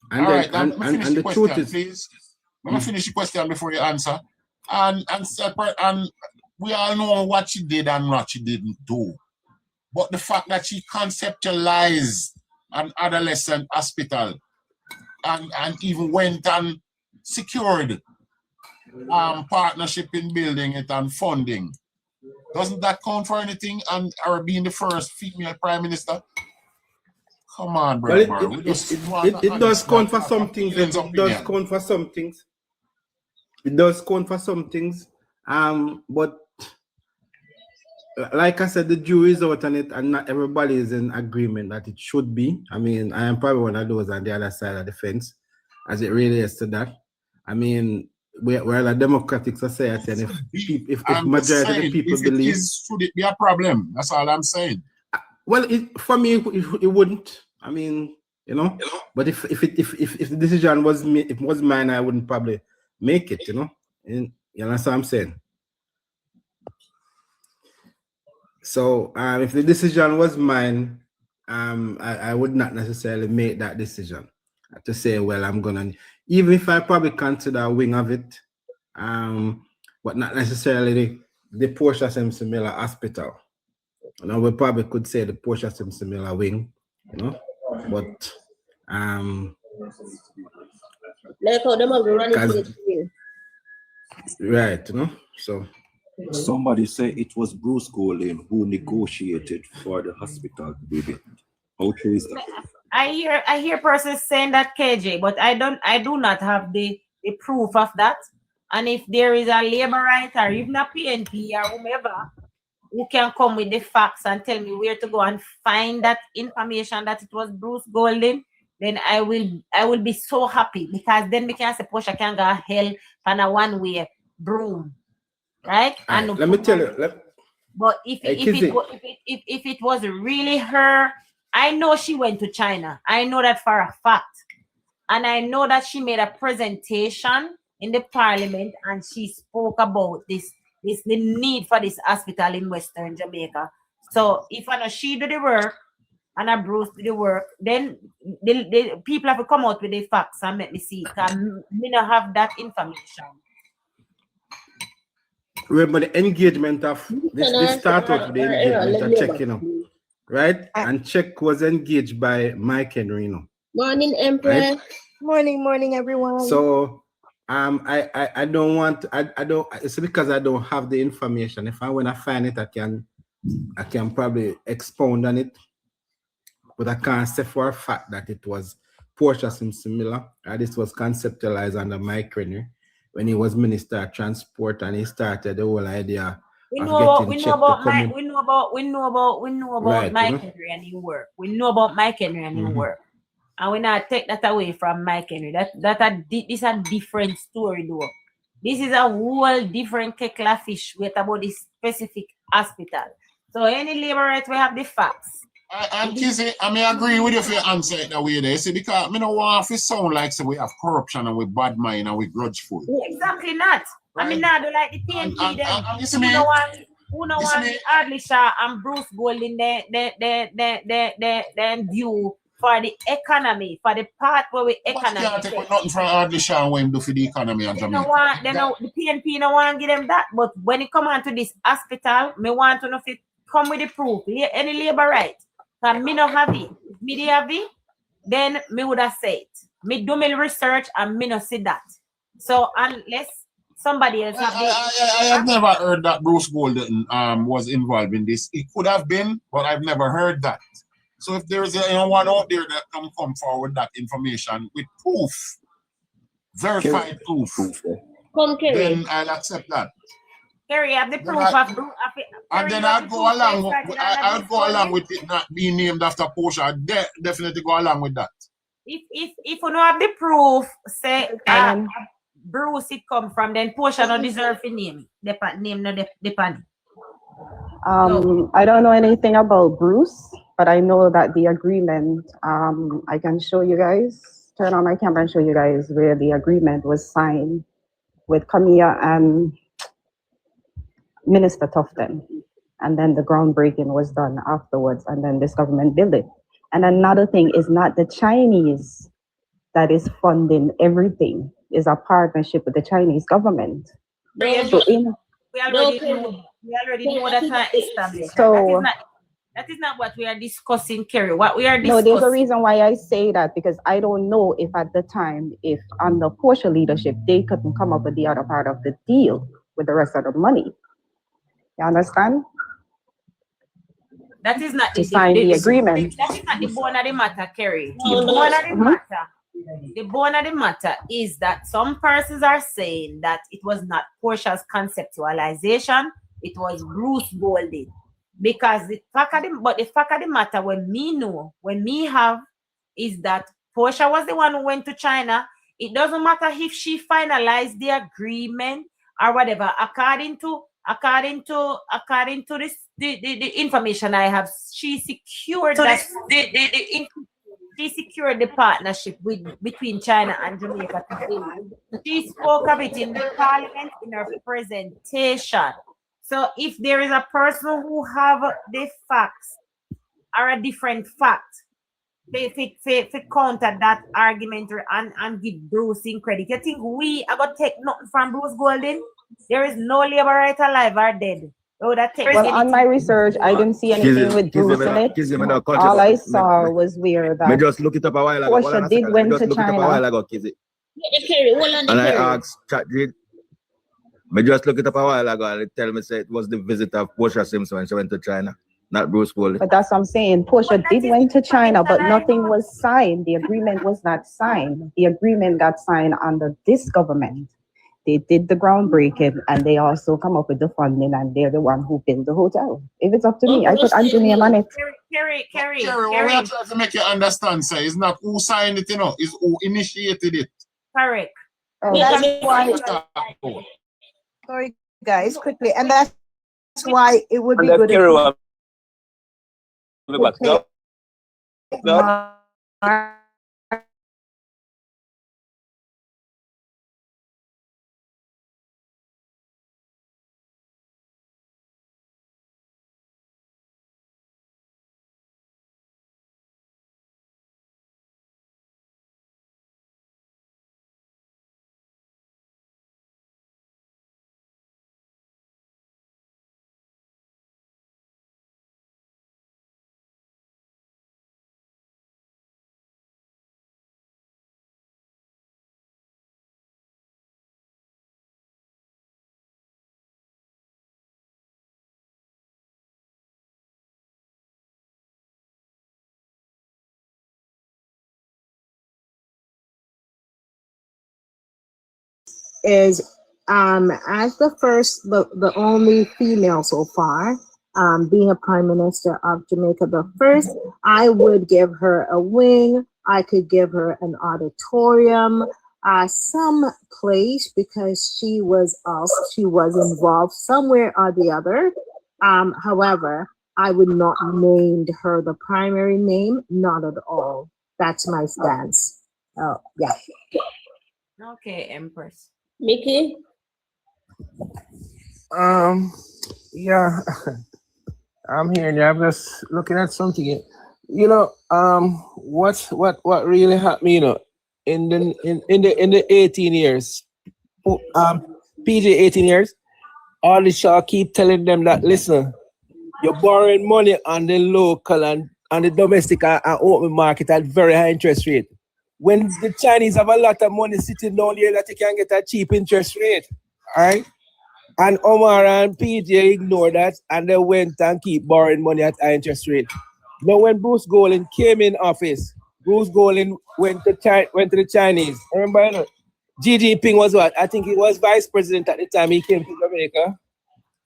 And the question, truth is, please. Let me finish the question before you answer. And we all know what she did and what she didn't do. But the fact that she conceptualized an adolescent hospital and even went and secured partnership in building it and funding, doesn't that count for anything? And her being the first female prime minister? Come on, bro. Well, it does count for some things. It does count for some things. It does count for some things. But like I said, the jury is out on it, and not everybody is in agreement that it should be. I mean, I am probably one of those on the other side of the fence, as it relates to that. I mean, we're a democratic society, and if majority of the people believe, should it be a problem? That's all I'm saying. Well, for me, it wouldn't. I mean, you know. But if the decision was mine, I wouldn't probably make it. You know, and you know what I'm saying. So if the decision was mine, I would not necessarily make that decision to say, well, I'm gonna, even if I probably consider a wing of it, but not necessarily the Portia Simpson Miller Hospital. You know, we probably could say the Portia Simpson Miller wing, you know, but like how them have been running for the wing. Right, you know, so. Somebody say it was Bruce Golding who negotiated for the hospital to be built. How true is that? I hear persons saying that, KJ, but I do not have the proof of that. And if there is a labor right or even a PNP or whomever who can come with the facts and tell me where to go and find that information that it was Bruce Golding, then I will be so happy, because then we can say Portia can go hell on a one-way broom. Right? And let me tell you. But if it was really her, I know she went to China. I know that for a fact. And I know that she made a presentation in the parliament and she spoke about the need for this hospital in Western Jamaica. So if I know she did the work and I Bruce did the work, then the people have to come out with the facts and let me see. Because me not have that information. Remember the engagement of this start off the engagement of Czech, you know, right? And Czech was engaged by Mike Henry, you know. Morning, Empress. Right? Morning, everyone. So I don't want it's because I don't have the information. If I want to find it, I can probably expound on it, but I can't say for a fact that it was Portia Simpson Miller. This was conceptualized under Mike Henry when he was Minister of Transport, and he started the whole idea. We know about Mike Henry and his work. We know about Mike Henry and his work, and we not take that away from Mike Henry. This is a different story, though. This is a whole different kettle fish with about this specific hospital. So any labor right, we have the facts. And Kizzy, I may agree with you if you answer it that way there. See, because I don't want to sound like so we have corruption and we bad mind and we grudgeful. Exactly not. Right? I mean, not like the PNP who no one Hardly Shaw and Bruce Golding then view for the economy, for the part where we economy. But you can't take nothing from Hardly Shaw and what him do for the economy and Jamaica. The PNP no want to give them that. But when it come on to this hospital, me want to know if it come with the proof, any labor right. Because me no have it. If me have it, then me would have said it. Me do my research and me no see that. So unless somebody else have I have never heard that Bruce Golding was involved in this. It could have been, but I've never heard that. So if there is anyone out there that can come forward that information with proof, verified proof, then I'll accept that. Kerry, have the proof of and then I'd go along with it not being named after Portia. I'd definitely go along with that. If you don't have the proof, say Bruce it come from, then Portia no deserve the name. I don't know anything about Bruce, but I know that the agreement, I can show you guys, turn on my camera and show you guys where the agreement was signed with Camilla and Minister Tufton, and then the groundbreaking was done afterwards, and then this government built it. And another thing is not the Chinese that is funding everything. It's a partnership with the Chinese government. So we already know that established. So that is not what we are discussing, Kerry. What we are no, discussing. there's a reason why I say that, because I don't know if at the time, if under Portia leadership, they couldn't come up with the other part of the deal with the rest of the money. You understand? That is not to sign the agreement. That is not the bone of the matter, Kerry. No, the bone of the matter. The bone of the matter is that some persons are saying that it was not Portia's conceptualization, it was Bruce Golding. Because the fact of the matter, when me have, is that Portia was the one who went to China. It doesn't matter if she finalized the agreement or whatever. According to this, the information I have, she secured she secured the partnership between China and Jamaica. She spoke of it in the parliament in her presentation. So if there is a person who have the facts or a different fact, they counter that argument and give Bruce in credit. You think we are going to take nothing from Bruce Golding? There is no labor right alive or dead. Well, on my research, I didn't see anything with Bruce in it. All I saw was where that I just look it up a while ago. Portia did went to China. And I asked ChatGPT. I just look it up a while ago and it tell me say it was the visit of Portia Simpson when she went to China, not Bruce Golding. But that's what I'm saying. Portia did went to China, but nothing was signed. The agreement was not signed. The agreement got signed under this government. They did the groundbreaking and they also come up with the funding and they're the one who built the hotel. If it's up to me, I put Anthony name on it. Carry. What we are trying to make you understand, sir, is not who signed it, it's who initiated it. Correct. Oh, That's why, sorry guys, quickly, and that's why it would be good if is as the only female so far, being a prime minister of Jamaica the first, I would give her a wing. I could give her an auditorium, some place, because she was involved somewhere or the other. However, I would not name her the primary name, not at all. That's my stance. Yeah. Okay, Empress. Mickey? Yeah, I'm here and I'm just looking at something. You know, what really happened, in the 18 years, PJ 18 years, all the Shaw keep telling them that, listen, you're borrowing money on the local and the domestic and open market at very high interest rate. When the Chinese have a lot of money sitting down here that you can get a cheap interest rate, all right? And Omar and PJ ignored that and they went and keep borrowing money at high interest rate. Now when Bruce Golding came in office, Bruce Golding went to the Chinese. Remember, Xi Jinping was what? I think he was vice president at the time he came to Jamaica.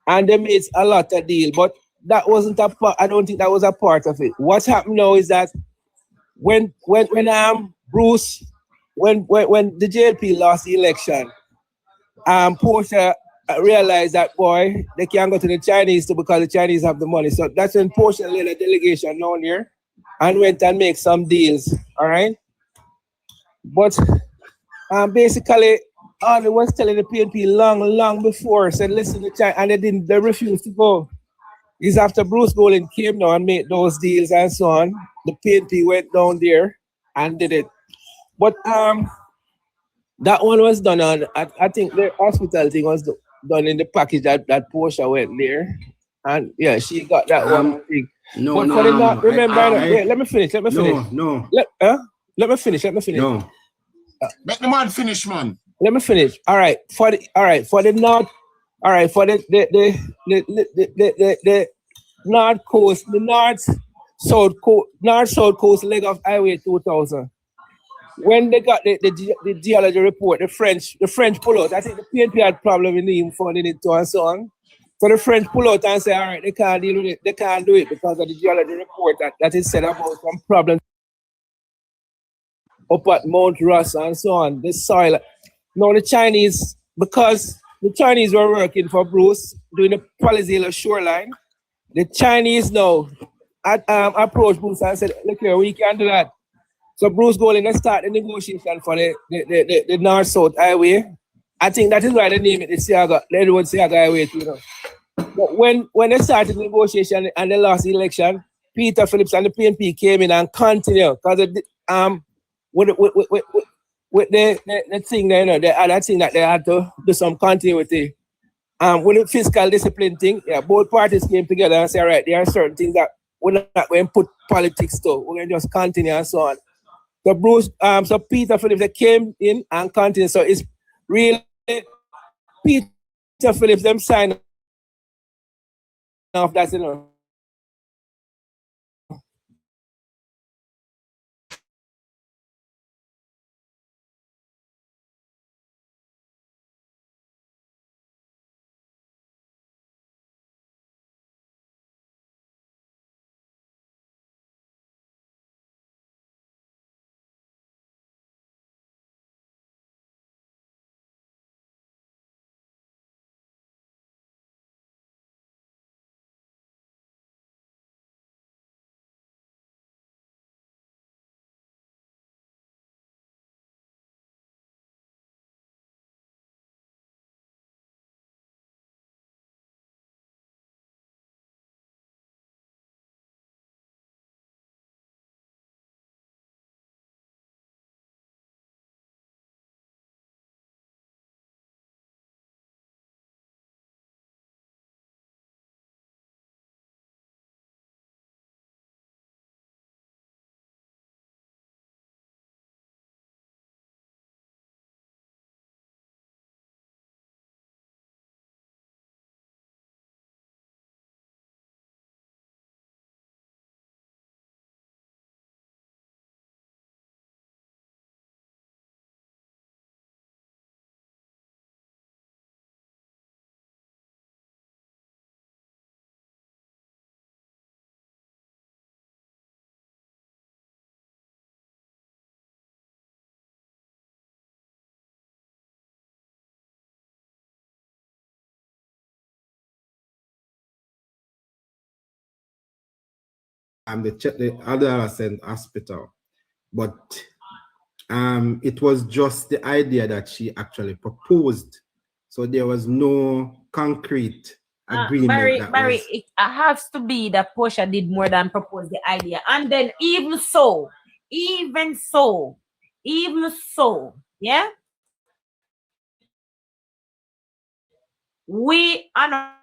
And they made a lot of deal, but that wasn't a part. I don't think that was a part of it. What's happened now is that when Bruce, when the JLP lost the election, Portia realized that, boy, they can't go to the Chinese too because the Chinese have the money. So that's when Portia led a delegation down here and went and make some deals, all right? But basically, Arnie was telling the PNP long before, said, listen to China, and they refused to go. is after Bruce Golding came down and made those deals and so on, the PNP went down there and did it. But that one was done on, I think the hospital thing was done in the package that Portia went there. And yeah, she got that one thing. No, but no, for the no, not, no. remember, wait, let me finish. No. Let me finish. No. Let the man finish, man. Let me finish. All right, for the north, all right, for the north coast, the north south coast leg of Highway 2000. When they got the geology report, the French pull out. I think the PNP had problem in even funding it too and so on. So the French pull out and say, all right, they can't deal with it. They can't do it because of the geology report that is said about some problems up at Mount Ross and so on. The soil. Now the Chinese, because the Chinese were working for Bruce doing the Palizilla shoreline, the Chinese now approached Bruce and said, look here, we can't do that. So Bruce Golding let's start the negotiation for the north-south highway. I think that is why they name it the Edward Seaga Highway too, you know. But when they started the negotiation and they lost the election, Peter Phillips and the PNP came in and continued because with the thing there, you know, the other thing that they had to do some continuity. With the fiscal discipline thing, yeah, both parties came together and said, all right, there are certain things that we're not going to put politics to. We're going to just continue and so on. So Bruce, so Peter Phillips, they came in and continued. So it's really Peter Phillips, them sign off that, you know. And they checked the adolescent hospital, but it was just the idea that she actually proposed. So there was no concrete agreement. Barry, it has to be that Portia did more than propose the idea. And then even so, yeah, we are not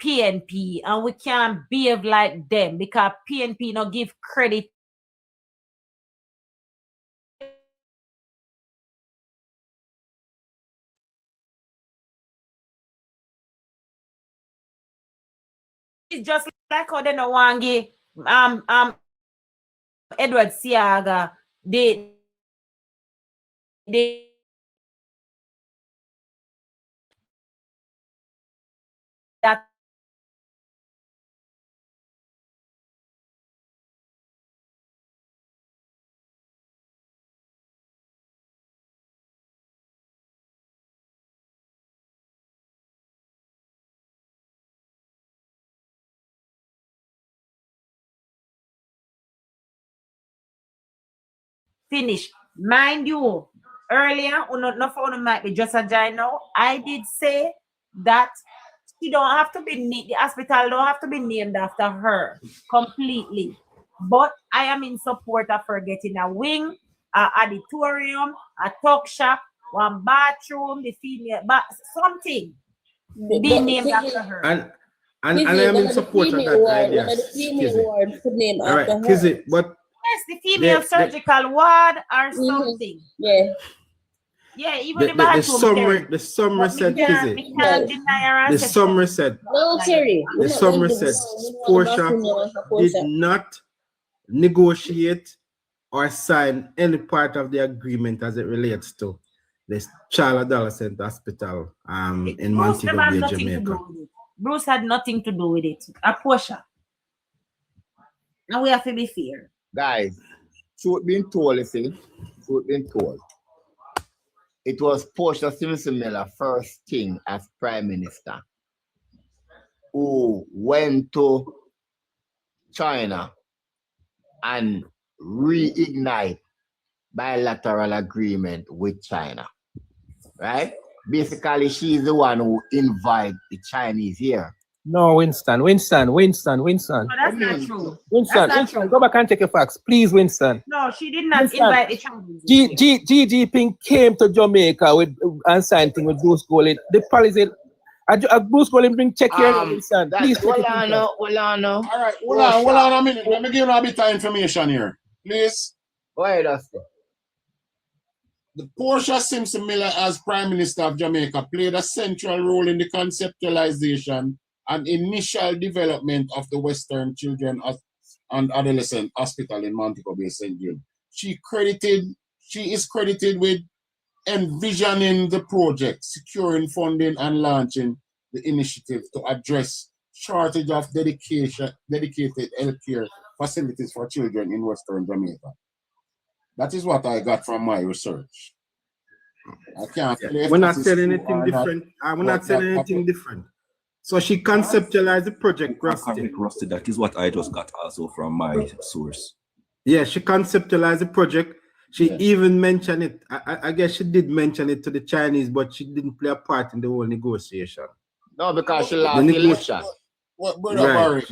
PNP and we can't behave like them because PNP not give credit. It's just like how they no want give Edward Seaga they that finish. Mind you, earlier, not for might be just a giant now. I did say that she don't have to be the hospital don't have to be named after her completely. But I am in support of her getting a wing, an auditorium, a talk shop, one bathroom, the female, but something be named after her. And I am in support of that idea. One of the female Kizzy. wards could name All after right, her. Kizzy, but Yes, the female surgical ward or something. Yeah. Yeah, even the the bathroom. the Somerset, We Kizzy. can't deny her The ancestry. Somerset, No, Terry. the Somerset, Portia did not negotiate or sign any part of the agreement as it relates to this child adolescent hospital in Montego Bay, Jamaica. Bruce had nothing to do with it. A Portia. And we have to be fair. Guys, truth being told, truth being told, it was Portia Simpson Miller first thing as Prime Minister who went to China and reignite bilateral agreement with China, right? Basically, she's the one who invited the Chinese here. No, Winston. No, that's not true. Winston, go back and check your facts, please, Winston. No, she did not Winston. invite the Chinese. Xi Jinping came to Jamaica and signed thing with Bruce Golding. The policy, Bruce Golding bring check here, Winston. Please. All right, hold on a minute. Let me give you a bit of information here, please. Why does that? The Portia Simpson Miller as Prime Minister of Jamaica played a central role in the conceptualization and initial development of the Western Children and Adolescent Hospital in Montego Bay, St. Jude. She is credited with envisioning the project, securing funding and launching the initiative to address shortage of dedicated healthcare facilities for children in Western Jamaica. That is what I got from my research. I can't. We're not saying anything different. We're not saying anything different. So she conceptualized the project, Rusty. That is what I just got also from my source. Yeah, she conceptualized the project. She even mentioned it. I guess she did mention it to the Chinese, but she didn't play a part in the whole negotiation. No, because she lost the election. What, Brother Barry?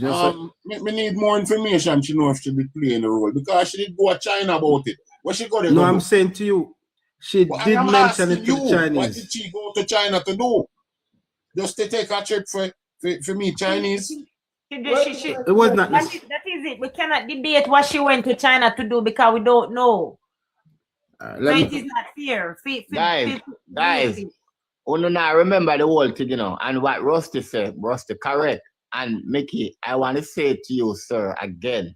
We need more information. She know if she did play in a role because she did go to China about it. What she got to No, I'm saying to you, she did mention it to the Chinese. What did she go to China to do? Just to take a trip for me, Chinese? It was not. That is it. We cannot debate what she went to China to do because we don't know. So it is not fair. Guys, you now remember the whole thing, you know, and what Rusty said, Rusty correct. And Mickey, I want to say to you, sir, again,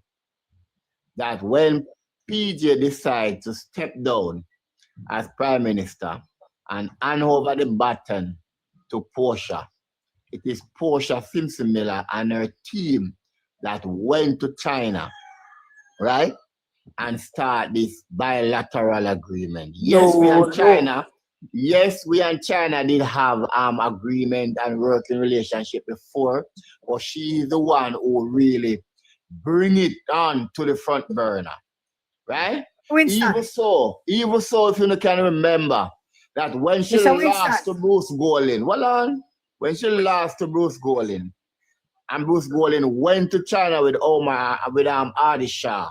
that when PJ decides to step down as Prime Minister and hand over the baton to Portia, it is Portia Simpson Miller and her team that went to China, right? And start this bilateral agreement. Yes, we and China did have agreement and working relationship before, but she is the one who really bring it on to the front burner, right? Even so, if you can remember that when she lost to Bruce Golding, when she lost to Bruce Golding, and Bruce Golding went to China with Adi Shah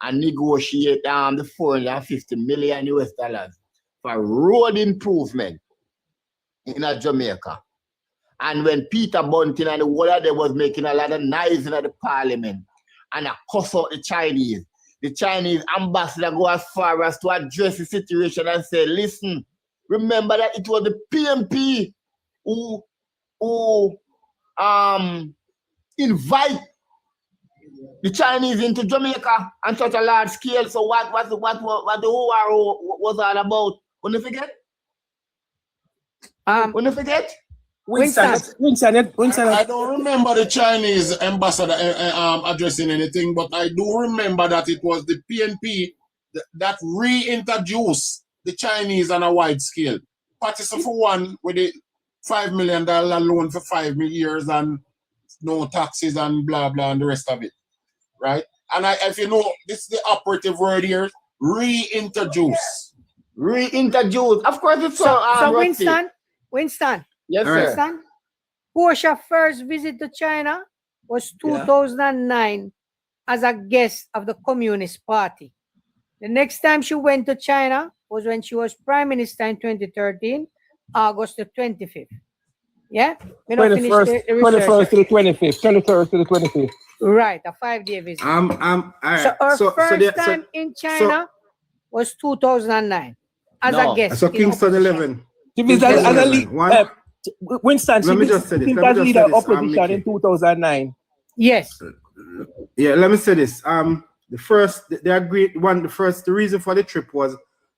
and negotiate the $450 million for road improvement in Jamaica. And when Peter Bunting and the whole of them was making a lot of noise in the parliament and cuss out the Chinese ambassador go as far as to address the situation and say, listen, remember that it was the PMP who invite the Chinese into Jamaica on such a large scale. So what the whole was all about? When you forget? Winston. I don't remember the Chinese ambassador addressing anything, but I do remember that it was the PNP that reintroduced the Chinese on a wide scale. Partisan for one with the $5 million loan for 5 years and no taxes and blah blah and the rest of it, right? And if you know, this is the operative word here: reintroduce. Reintroduce. Of course, it's so Winston. Yes, sir. Winston, Portia's first visit to China was 2009 as a guest of the Communist Party. The next time she went to China was when she was Prime Minister in 2013, August the 25th. Yeah? 21st to the 25th. 23rd to the 25th. Right, a 5-day visit. All right. So her first time in China was 2009 as a guest. So Kingston 11. Winston, let me just say this. leader opposition in 2009. Yes. Yeah, let me say this. The reason for the trip was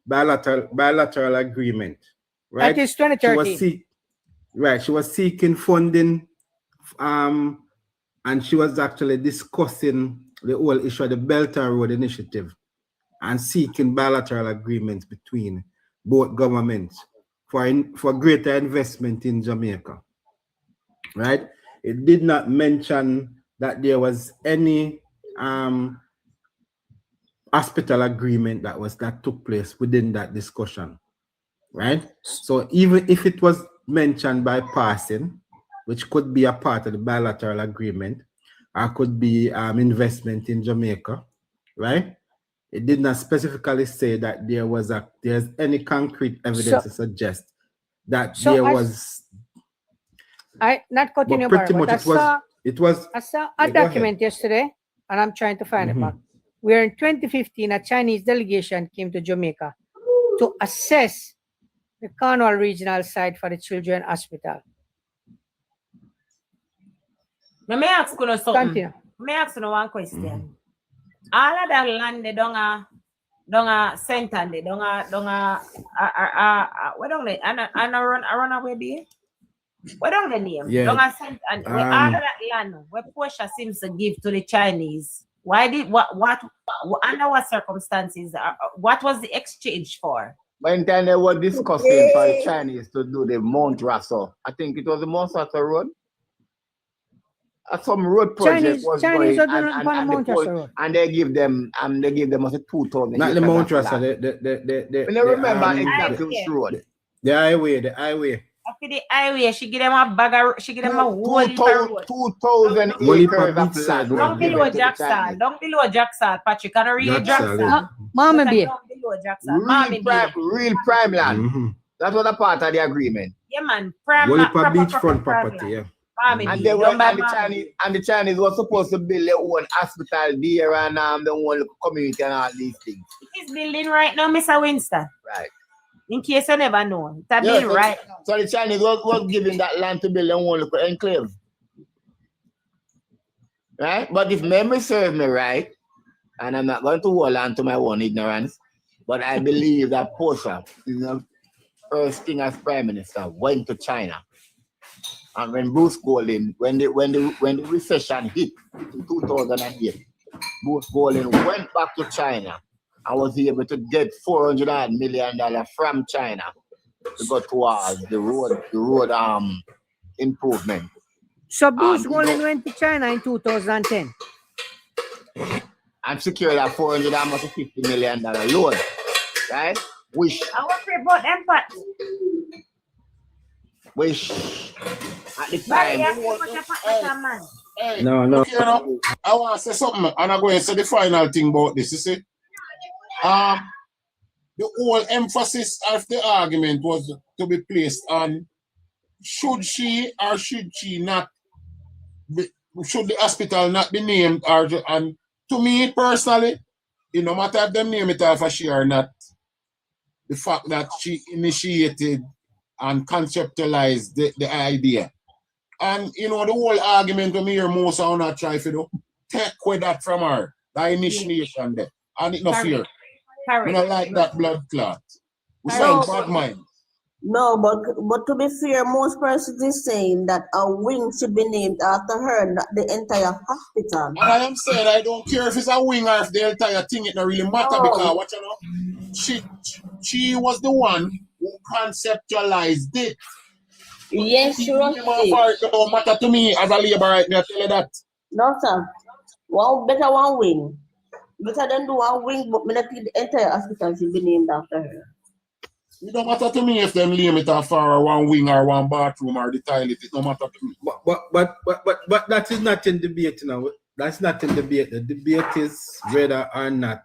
bilateral agreement. Right? That is 2013. She was seeking funding, and she was actually discussing the whole issue of the Belt and Road Initiative and seeking bilateral agreements between both governments for greater investment in Jamaica. Right? It did not mention that there was any hospital agreement that took place within that discussion. Right? So even if it was mentioned by passing, which could be a part of the bilateral agreement, or could be investment in Jamaica, right? It did not specifically say that there's any concrete evidence to suggest that there was. I not cutting your pretty much I saw a document yesterday, and I'm trying to find it back. Where in 2015, a Chinese delegation came to Jamaica to assess the Cornwall Regional Site for the Children Hospital. Now, may I ask you something? Continue. May I ask you one question? All of that land, they don't center, they don't what don't they? Run away there? What don't they name? Yeah. Don't center, and all of that land, where Portia seems to give to the Chinese. Why did what under what circumstances? What was the exchange for? When then they were discussing for the Chinese to do the Mount Russell, I think it was the Mount Russell Road. Some road project was Chinese going, and they give them also 2,000. Not the Mount Russell. I don't remember exactly which road. The highway. After the highway, she give them a bag of, she give them a whole 2,000 acres of land. Down below Jacksal, Patrick, and real Jacksal. Mama be. Real prime land. That was a part of the agreement. Yeah, man. Prime beachfront property, yeah. And the Chinese were supposed to build their own hospital there and their own community and all these things. It's building right now, Mr. Winston. Right. In case you never know. It's building right now. So the Chinese was giving that land to build their own local enclave. Right? But if memory serves me right, and I'm not going to hold on to my own ignorance, but I believe that Portia, first thing as Prime Minister, went to China. And when Bruce Golding, when the recession hit in 2008, Bruce Golding went back to China and was able to get $400 million from China to go towards the road improvement. So Bruce Golding went to China in 2010 and secured a $450 million loan, right? Which I want to about impact. Which at the time. No. You know, I want to say something, and I'm going to say the final thing about this. You see, the whole emphasis of the argument was to be placed on should she or should she not be, should the hospital not be named, and to me personally, no matter if they name it after she or not, the fact that she initiated and conceptualized the idea. And the whole argument we hear most are not try to do, take away that from her, the initiation there. And it no fear. We don't like that blood clot. We sound bad mind. No, but to be fair, most persons is saying that a wing should be named after her, not the entire hospital. And I am saying I don't care if it's a wing or if the entire thing, it don't really matter because what you know, she was the one who conceptualized it. Yes, sure. It don't matter to me as a labor right now, tell you that. No, sir. Better one wing. Better than do one wing, but me not think the entire hospital should be named after her. It don't matter to me if them name it for one wing or one bathroom or the toilet. It don't matter to me. But that is not in debate now. That's not in debate. The debate is whether or not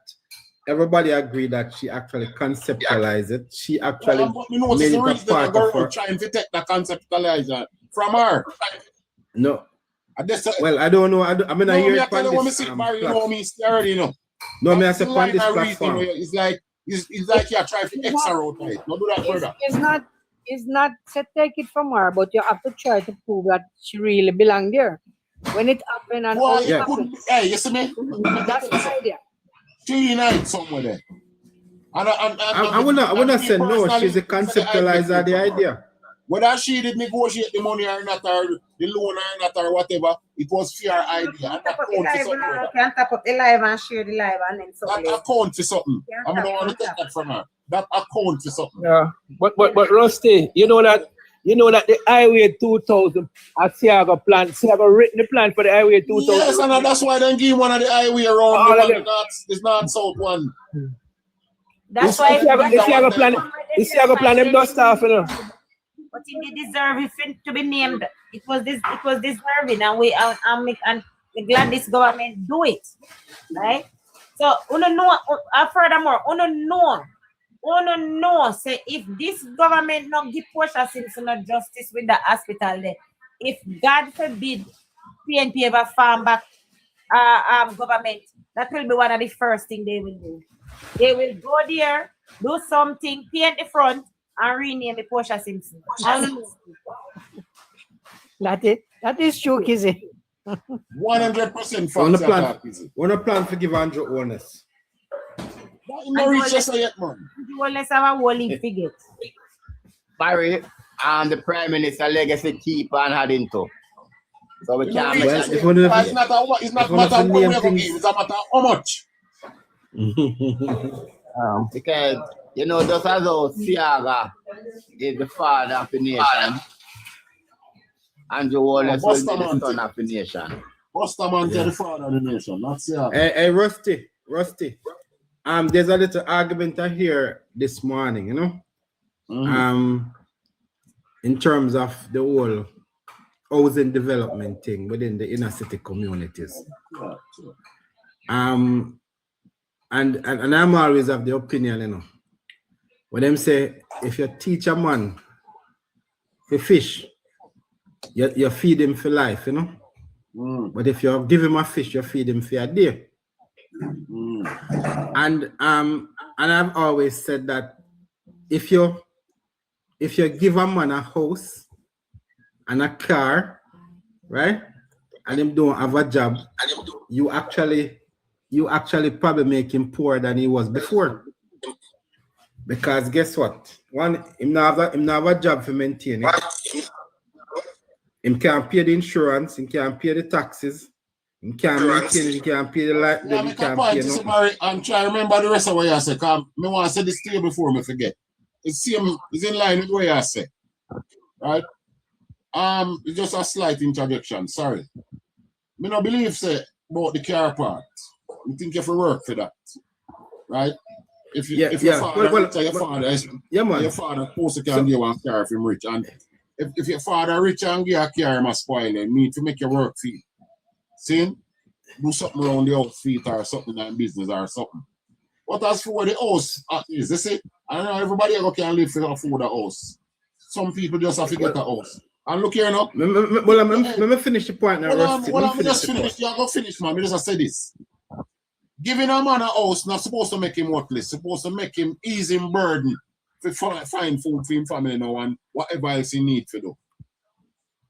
everybody agree that she actually conceptualized it. She actually made it a part of her. Trying to take the conceptualizer from her. No. Well, I don't know. I mean, I hear it on this platform. No, me I say on this platform. It's like you're trying to X her out. Right? No, do that further. It's not to take it from her, but you have to try to prove that she really belonged there. When it happened and all happened. Hey, you see me? That's the idea. She night somewhere there. I would not say no, she's a conceptualizer of the idea. Whether she did negotiate the money or not, or the loan or not, or whatever, it was fair idea. Can't tap up the live and share the live and then something. That account for something. I don't want to take that from her. That account for something. Yeah, but Rusty, you know that the Highway 2000 at Ciaga plan, Ciaga written the plan for the Highway 2000. Yes, and that's why they give one of the highway around the north-south one. That's why the Ciaga plan them dust off, you know. But it deserve to be named. It was deserving, and we're glad this government do it, right? So, furthermore, say if this government not give Portia Simpson justice with the hospital there, if God forbid PNP ever farm back government, that will be one of the first things they will do. They will go there, do something, paint the front, and rename the Portia Simpson. That is true, Kizzy. 100% facts. Wanna plan to give Andrew honest. No reach just yet, man. Let's have a whole figure. Barry, and the Prime Minister legacy keep on heading to. So we can't make it's not a matter of what we're going to give, it's a matter of how much. Because, you know, just as though Ciaga is the father of the nation, Andrew Wallace will be the son of the nation. Busterman is the father of the nation, not Ciaga. Hey, Rusty. There's a little argument I hear this morning, you know, in terms of the whole housing development thing within the inner city communities. And I'm always of the opinion, you know, when them say if you teach a man to fish, you feed him for life, you know. But if you give him a fish, you feed him for a day. And I've always said that if you give a man a house and a car, right, and him don't have a job, you actually probably make him poorer than he was before. Because guess what? One, him not have a job for maintaining. Him can't pay the insurance, him can't pay the taxes. You can't maintain it, you can't pay the light, yeah, you can't pay no. I'm trying to remember the rest of what you said, because I want to say this to you before I forget. It's in line with what you said. Right? It's just a slight introduction, sorry. I don't believe say about the car part. You think you have to work for that. Right? If your father supposed to can give one car if him rich. And if your father rich and give a car, he must spoil it. Need to make your work feel. See, do something around the house feet or something in business or something. But as for the house is, you see, I don't know everybody can live for afford a house. Some people just have to get a house. And look here now. Let me finish the point now. Let me just finish. You go finish, man. Me just say this. Giving a man a house not supposed to make him worthless. Supposed to make him ease him burden to find food for him family now and whatever else he need to do.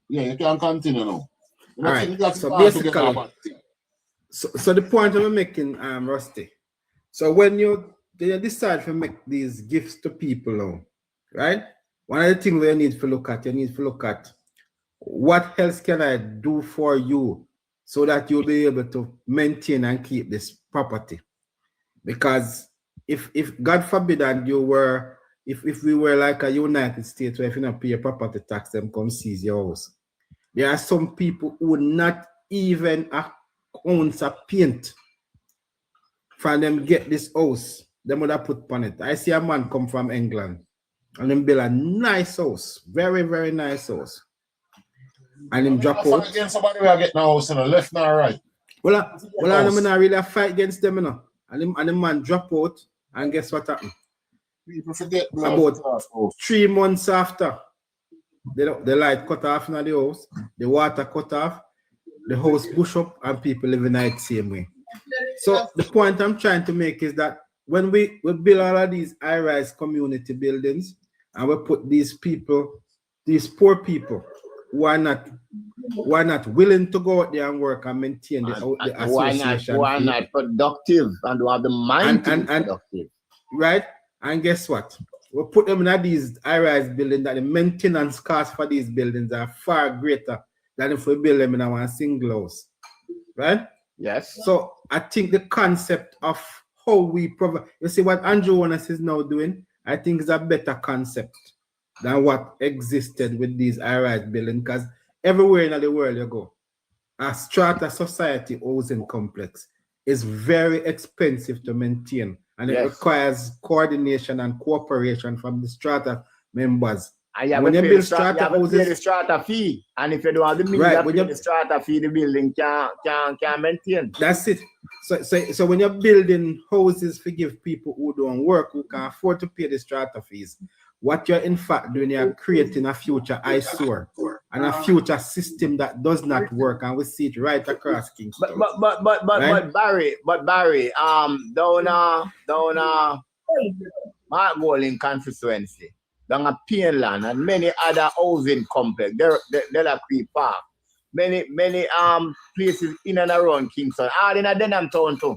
Yeah, you can continue now. All right. So basically, so the point I'm making, Rusty. So when they decide to make these gifts to people now, right? One of the things you need to look at what else can I do for you so that you'll be able to maintain and keep this property. Because if God forbid and if we were like a United States where if you don't pay your property tax, them come seize your house. There are some people who not even a ounce of paint from them get this house. Them would have put on it. I see a man come from England and him build a nice house, very, very nice house. And him drop out. Against somebody we are getting a house on the left and right. Well, I'm not really a fight against them, you know. And the man drop out, and guess what happened? People forget about 3 months after, the light cut off in the house, the water cut off, the house push up, and people live in the same way. So the point I'm trying to make is that when we build all of these high-rise community buildings, and we put these people, these poor people, who are not willing to go out there and work and maintain the association. Who are not productive and who have the mind to be productive. Right? And guess what? We put them in these high-rise buildings that the maintenance costs for these buildings are far greater than if we build them in our single house. Right? Yes. So I think the concept of how we provide, you see what Andrew Wallace is now doing, I think is a better concept than what existed with these high-rise buildings, because everywhere in the world you go, a strata society housing complex is very expensive to maintain, and it requires coordination and cooperation from the strata members. And when you build strata houses, pay the strata fee, and if you don't have the means to pay the strata fee, the building can maintain. That's it. So when you're building houses to give people who don't work, who can afford to pay the strata fees, what you're in fact doing, you're creating a future eyesore and a future system that does not work, and we see it right across Kingston. But Barry, down Mark Golding constituency, down a Pienland and many other housing complex, they're Creek Park, many places in and around Kingston, all in a Denham town too,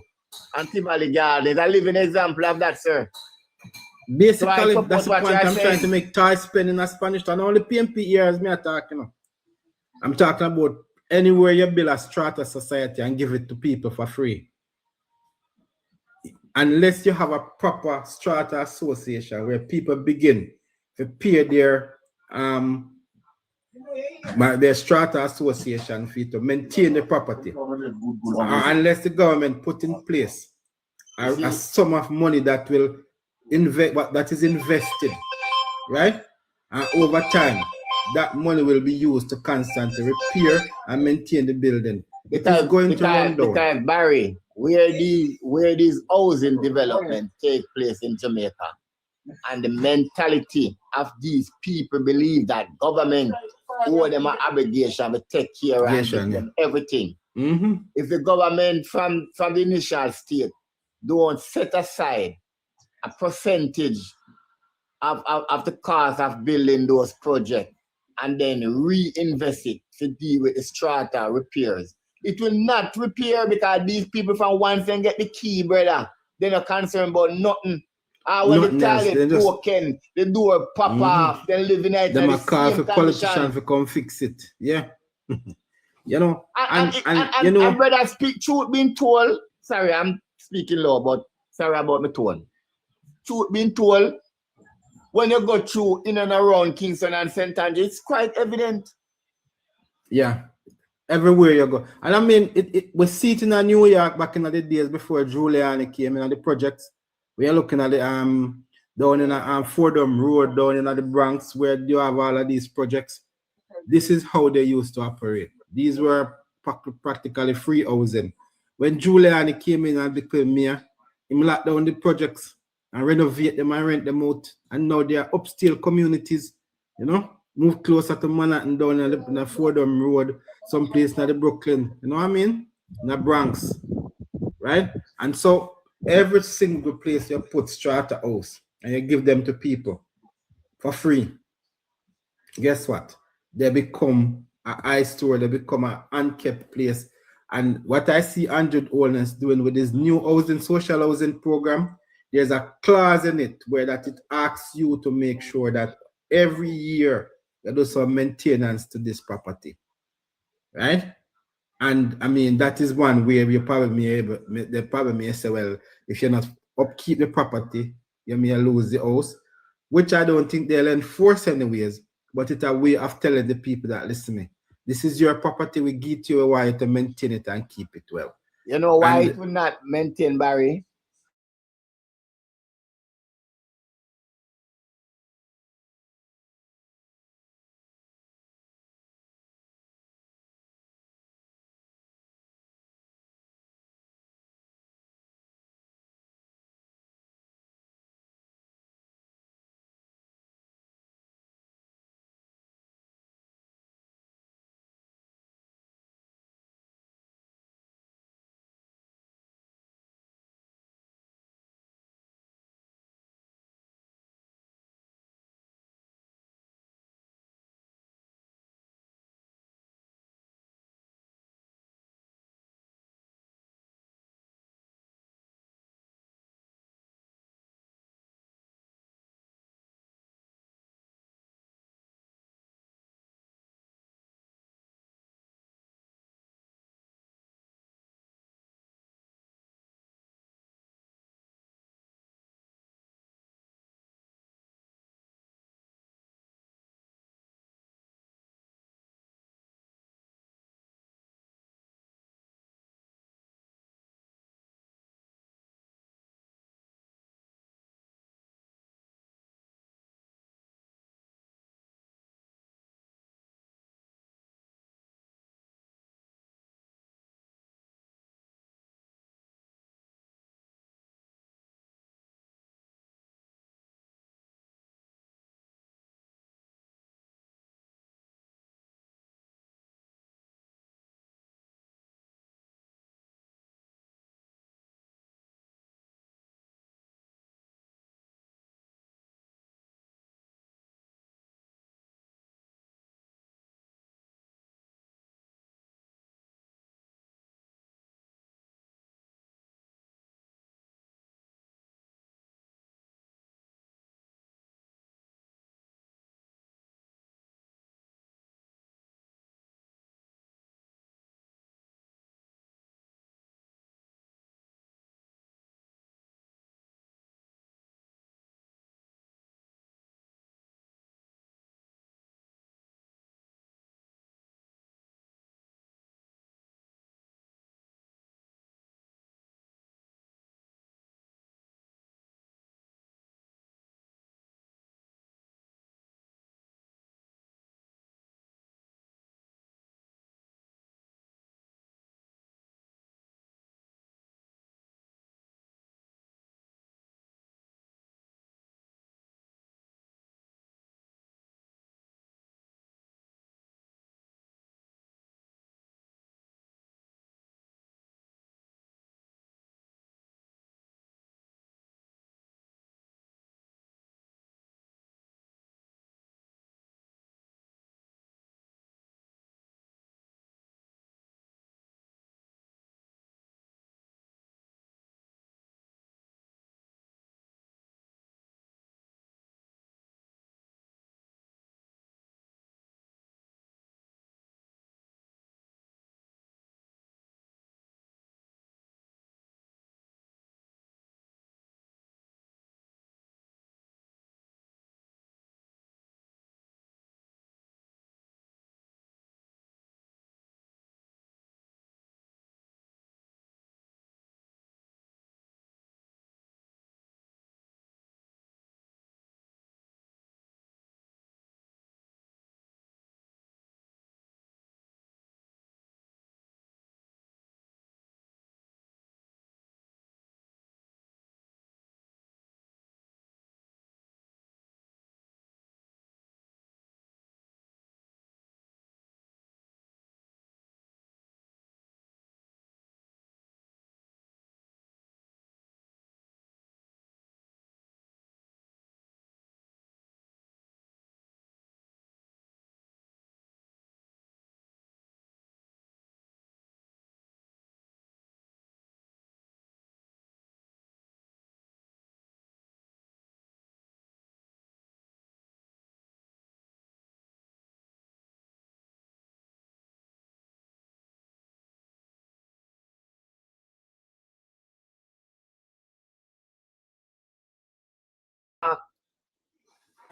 and Timberley Gardens, a living example of that, sir. Basically, so that's the point I'm trying to make. Tie spending in Spanish town. Only PMP years me talking about. I'm talking about anywhere you build a strata society and give it to people for free. Unless you have a proper strata association where people begin to pay their strata association fee to maintain the property. Unless the government put in place a sum of money that will that is invested, right? And over time, that money will be used to constantly repair and maintain the building. It is going to run down. Because Barry, where these housing development take place in Jamaica, and the mentality of these people believe that government owe them an obligation to take care of them, everything. If the government from the initial state don't set aside a percentage of the cost of building those projects and then reinvest it to deal with the strata repairs, it will not repair, because these people from once they get the key, brother, they're not concerned about nothing. When the toilet broken, the door pop off, they live in it. Them a call for politicians to come fix it. Yeah. You know, and you know, brother, speak truth being told. Sorry, I'm speaking low, but sorry about my tone. Truth being told, when you go through in and around Kingston and St. Andrew, it's quite evident. Yeah, everywhere you go. And I mean, we see it in New York back in the days before Giuliani came in, and the projects. We are looking at the down in Fordham Road, down in the Bronx, where you have all of these projects. This is how they used to operate. These were practically free housing. When Giuliani came in and became mayor, he locked down the projects and renovate them and rent them out. And now they are upscale communities, you know, move closer to Manhattan, down in the Fordham Road, someplace near the Brooklyn, you know what I mean? In the Bronx, right? And so every single place you put strata house and you give them to people for free, guess what? They become an eye store, they become an unkept place. And what I see Andrew Wallace doing with his new housing, social housing program, there's a clause in it where that it asks you to make sure that every year you do some maintenance to this property, right? And I mean, that is one way you probably may say, well, if you're not upkeep the property, you may lose the house, which I don't think they'll enforce anyways, but it's a way of telling the people that, listen to me, this is your property, we give you a while to maintain it and keep it well. You know why it will not maintain, Barry?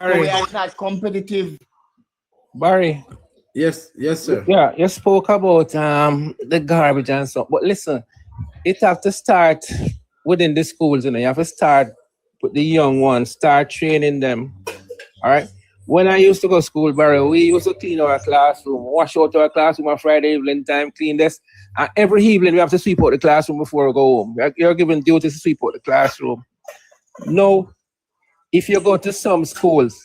So we are not competitive. Barry. Yes, sir. Yeah, you spoke about the garbage and stuff, but listen, it have to start within the schools. You have to start with the young ones, start training them. All right. When I used to go to school, Barry, we used to clean our classroom, wash out our classroom on Friday evening time, clean this. And every evening we have to sweep out the classroom before we go home. You're given duties to sweep out the classroom. No, if you go to some schools,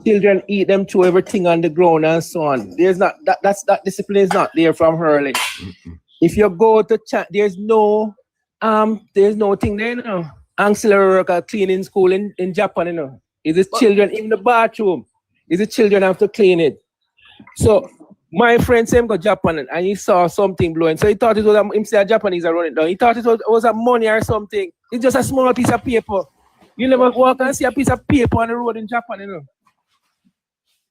children eat them through everything on the ground and so on. There's not that discipline is not there from early. If you go to there's no thing there, you know. Ancillary worker cleaning school in Japan, you know. Is the children in the bathroom? Is the children have to clean it? So my friend same go Japan and he saw something blowing. So he thought it was him say a Japanese are running down. He thought it was a money or something. It's just a small piece of paper. You never walk and see a piece of paper on the road in Japan, you know.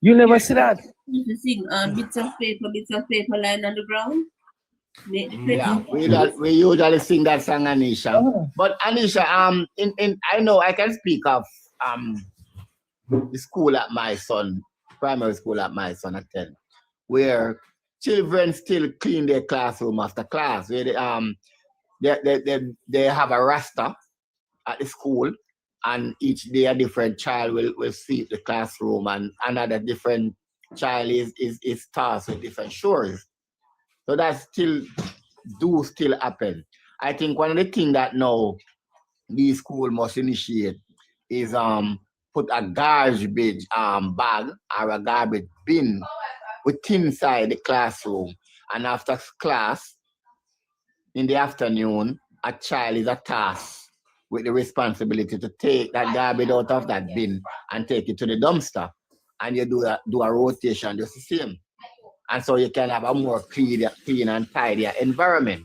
You never see that. You see bits of paper lying on the ground. Yeah, we usually sing that song, Anisha. Oh. But Anisha, I know I can speak of the school at my son, primary school at my son attend, where children still clean their classroom after class. Where they have a roster at the school, and each day a different child will sweep the classroom, and another different child is tasked with different chores. So that still happen. I think one of the things that now the school must initiate is put a garbage bag or a garbage bin within inside the classroom, and after class in the afternoon, a child is tasked with the responsibility to take that garbage out of that bin and take it to the dumpster, and you do a rotation just the same. And so you can have a more clean and tidier environment.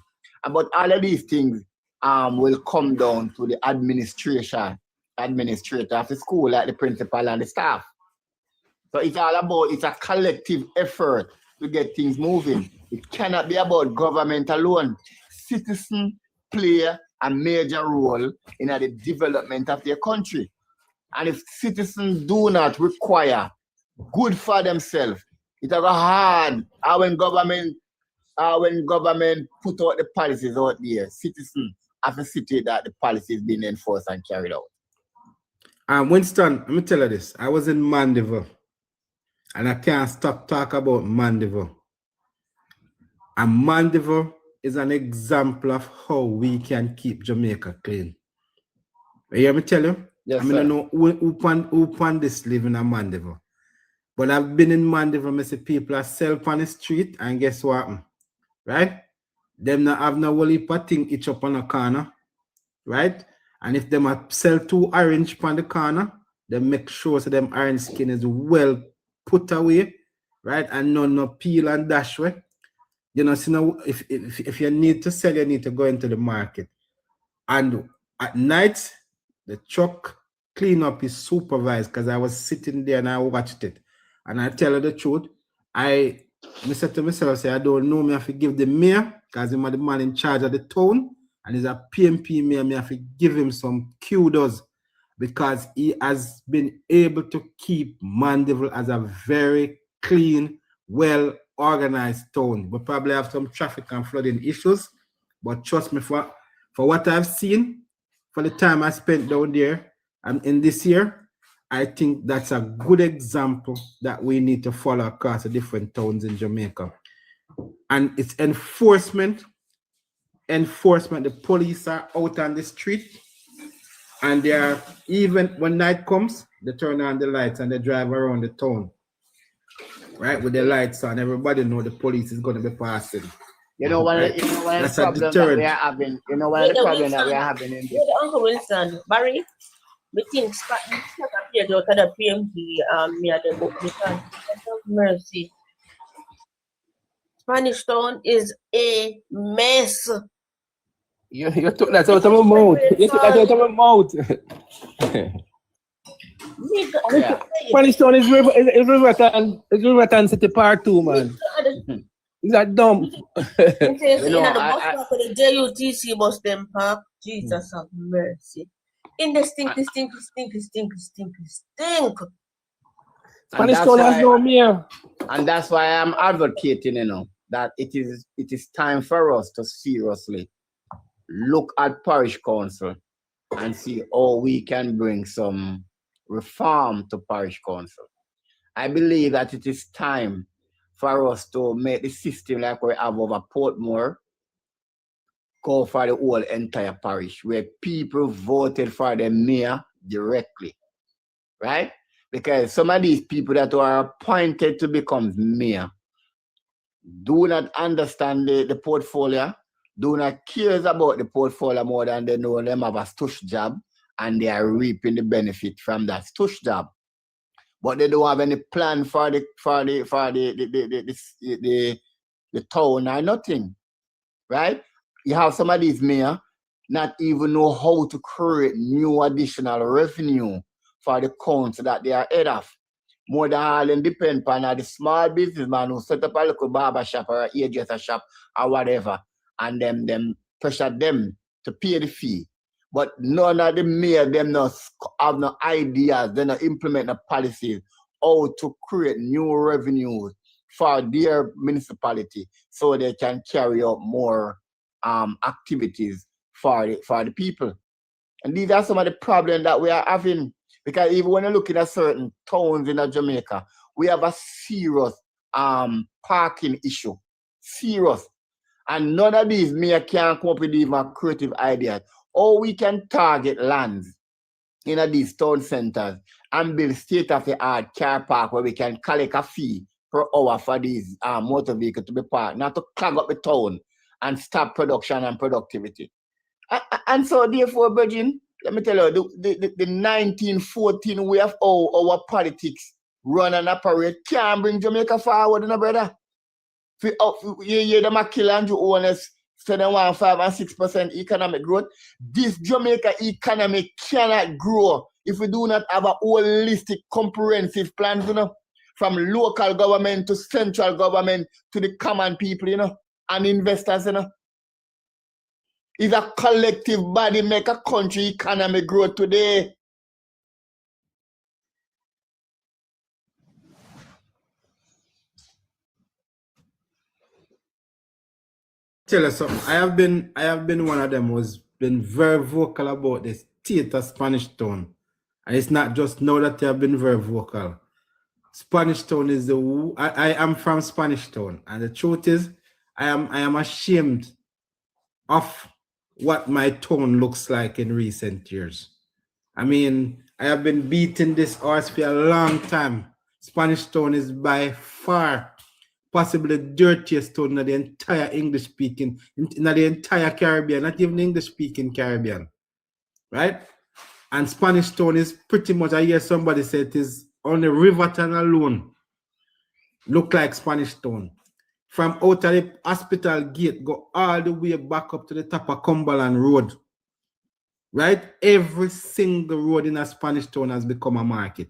But all of these things will come down to the administrator of the school, like the principal and the staff. So it's all about, it's a collective effort to get things moving. It cannot be about government alone. Citizens play a major role in the development of their country. And if citizens do not require good for themselves, it's hard when government put out the policies out there. Citizens have to see that the policies being enforced and carried out. Winston, let me tell you this. I was in Mandeville, and I can't stop talking about Mandeville. And Mandeville is an example of how we can keep Jamaica clean. You hear me tell you? Yes, I mean, I know who pan this living in Mandeville. But I've been in Mandeville, I see people are sell on the street, and guess what? Right? Them not have no whole heap of thing each up on a corner. Right? And if them sell 2 orange on the corner, they make sure so them orange skin is well put away, right? And no peel and dash way. You know, so now if you need to sell, you need to go into the market. And at night, the truck cleanup is supervised, because I was sitting there and I watched it. And I tell you the truth, I said to myself, say, I don't know, me have to give the mayor, because he's the man in charge of the town, and he's a PMP mayor, me have to give him some kudos, because he has been able to keep Mandeville as a very clean, well-organized town. We probably have some traffic and flooding issues, but trust me, for what I've seen, for the time I spent down there, and in this year, I think that's a good example that we need to follow across the different towns in Jamaica. And it's enforcement. The police are out on the street, and they are, even when night comes, they turn on the lights and they drive around the town, right, with the lights on. Everybody know the police is going to be passing. You know what? That's a deterrent. We are having. You know what the problem that we are having in this. Uncle Winston, Barry. We think Scotland appeared out of the PMP near the book, because mercy. Spanish Town is a mess. You took that out of my mouth. You took that out of my mouth. Spanish Town is Riverton City Part 2, man. Is that dumb? You know, the JUTC bus them park. Jesus have mercy. In the stink. Spanish Town has no mayor. And that's why I'm advocating, that it is time for us to seriously look at parish council and see how we can bring some reform to parish council. I believe that it is time for us to make the system like we have over Portmore go for the whole entire parish, where people voted for the mayor directly, right? Because some of these people that were appointed to become mayor do not understand the portfolio, do not care about the portfolio more than they know them have a stush job, and they are reaping the benefit from that stush job. But they don't have any plan for the town or nothing, right? You have some of these mayor not even know how to create new additional revenue for the council that they are head of. More than all them depend on the small businessman who set up a little barber shop or a hairdresser shop or whatever, and them pressure them to pay the fee. But none of the mayor them not have no ideas, they not implement the policies how to create new revenues for their municipality so they can carry out more activities for the people. And these are some of the problems that we are having, because even when you're looking at certain towns in Jamaica, we have a serious parking issue. Serious. And none of these mayor can come up with even creative ideas. Or we can target lands in these town centers and build state-of-the-art car park where we can collect a fee per hour for these motor vehicles to be parked, not to clog up the town and stop production and productivity. And so therefore, Virgin, let me tell you, the 1914 way of how our politics run and operate can't bring Jamaica forward, brother. You them a kill and you owners say they want 5 and 6% economic growth. This Jamaica economy cannot grow if we do not have a holistic, comprehensive plan, from local government to central government to the common people, and investors, It's a collective body make a country economy grow today. Tell us something. I have been one of them who's been very vocal about the state of Spanish Town. And it's not just now that I have been very vocal. Spanish Town is I am from Spanish Town, and the truth is I am ashamed of what my town looks like in recent years. I mean, I have been beating this horse for a long time. Spanish Town is by far possibly the dirtiest town in the entire English-speaking, in the entire Caribbean, not even English-speaking Caribbean, right? And Spanish Town is pretty much, I hear somebody say it is on the Riverton alone, look like Spanish Town. From out of the hospital gate, go all the way back up to the top of Cumberland Road, right? Every single road in a Spanish Town has become a market.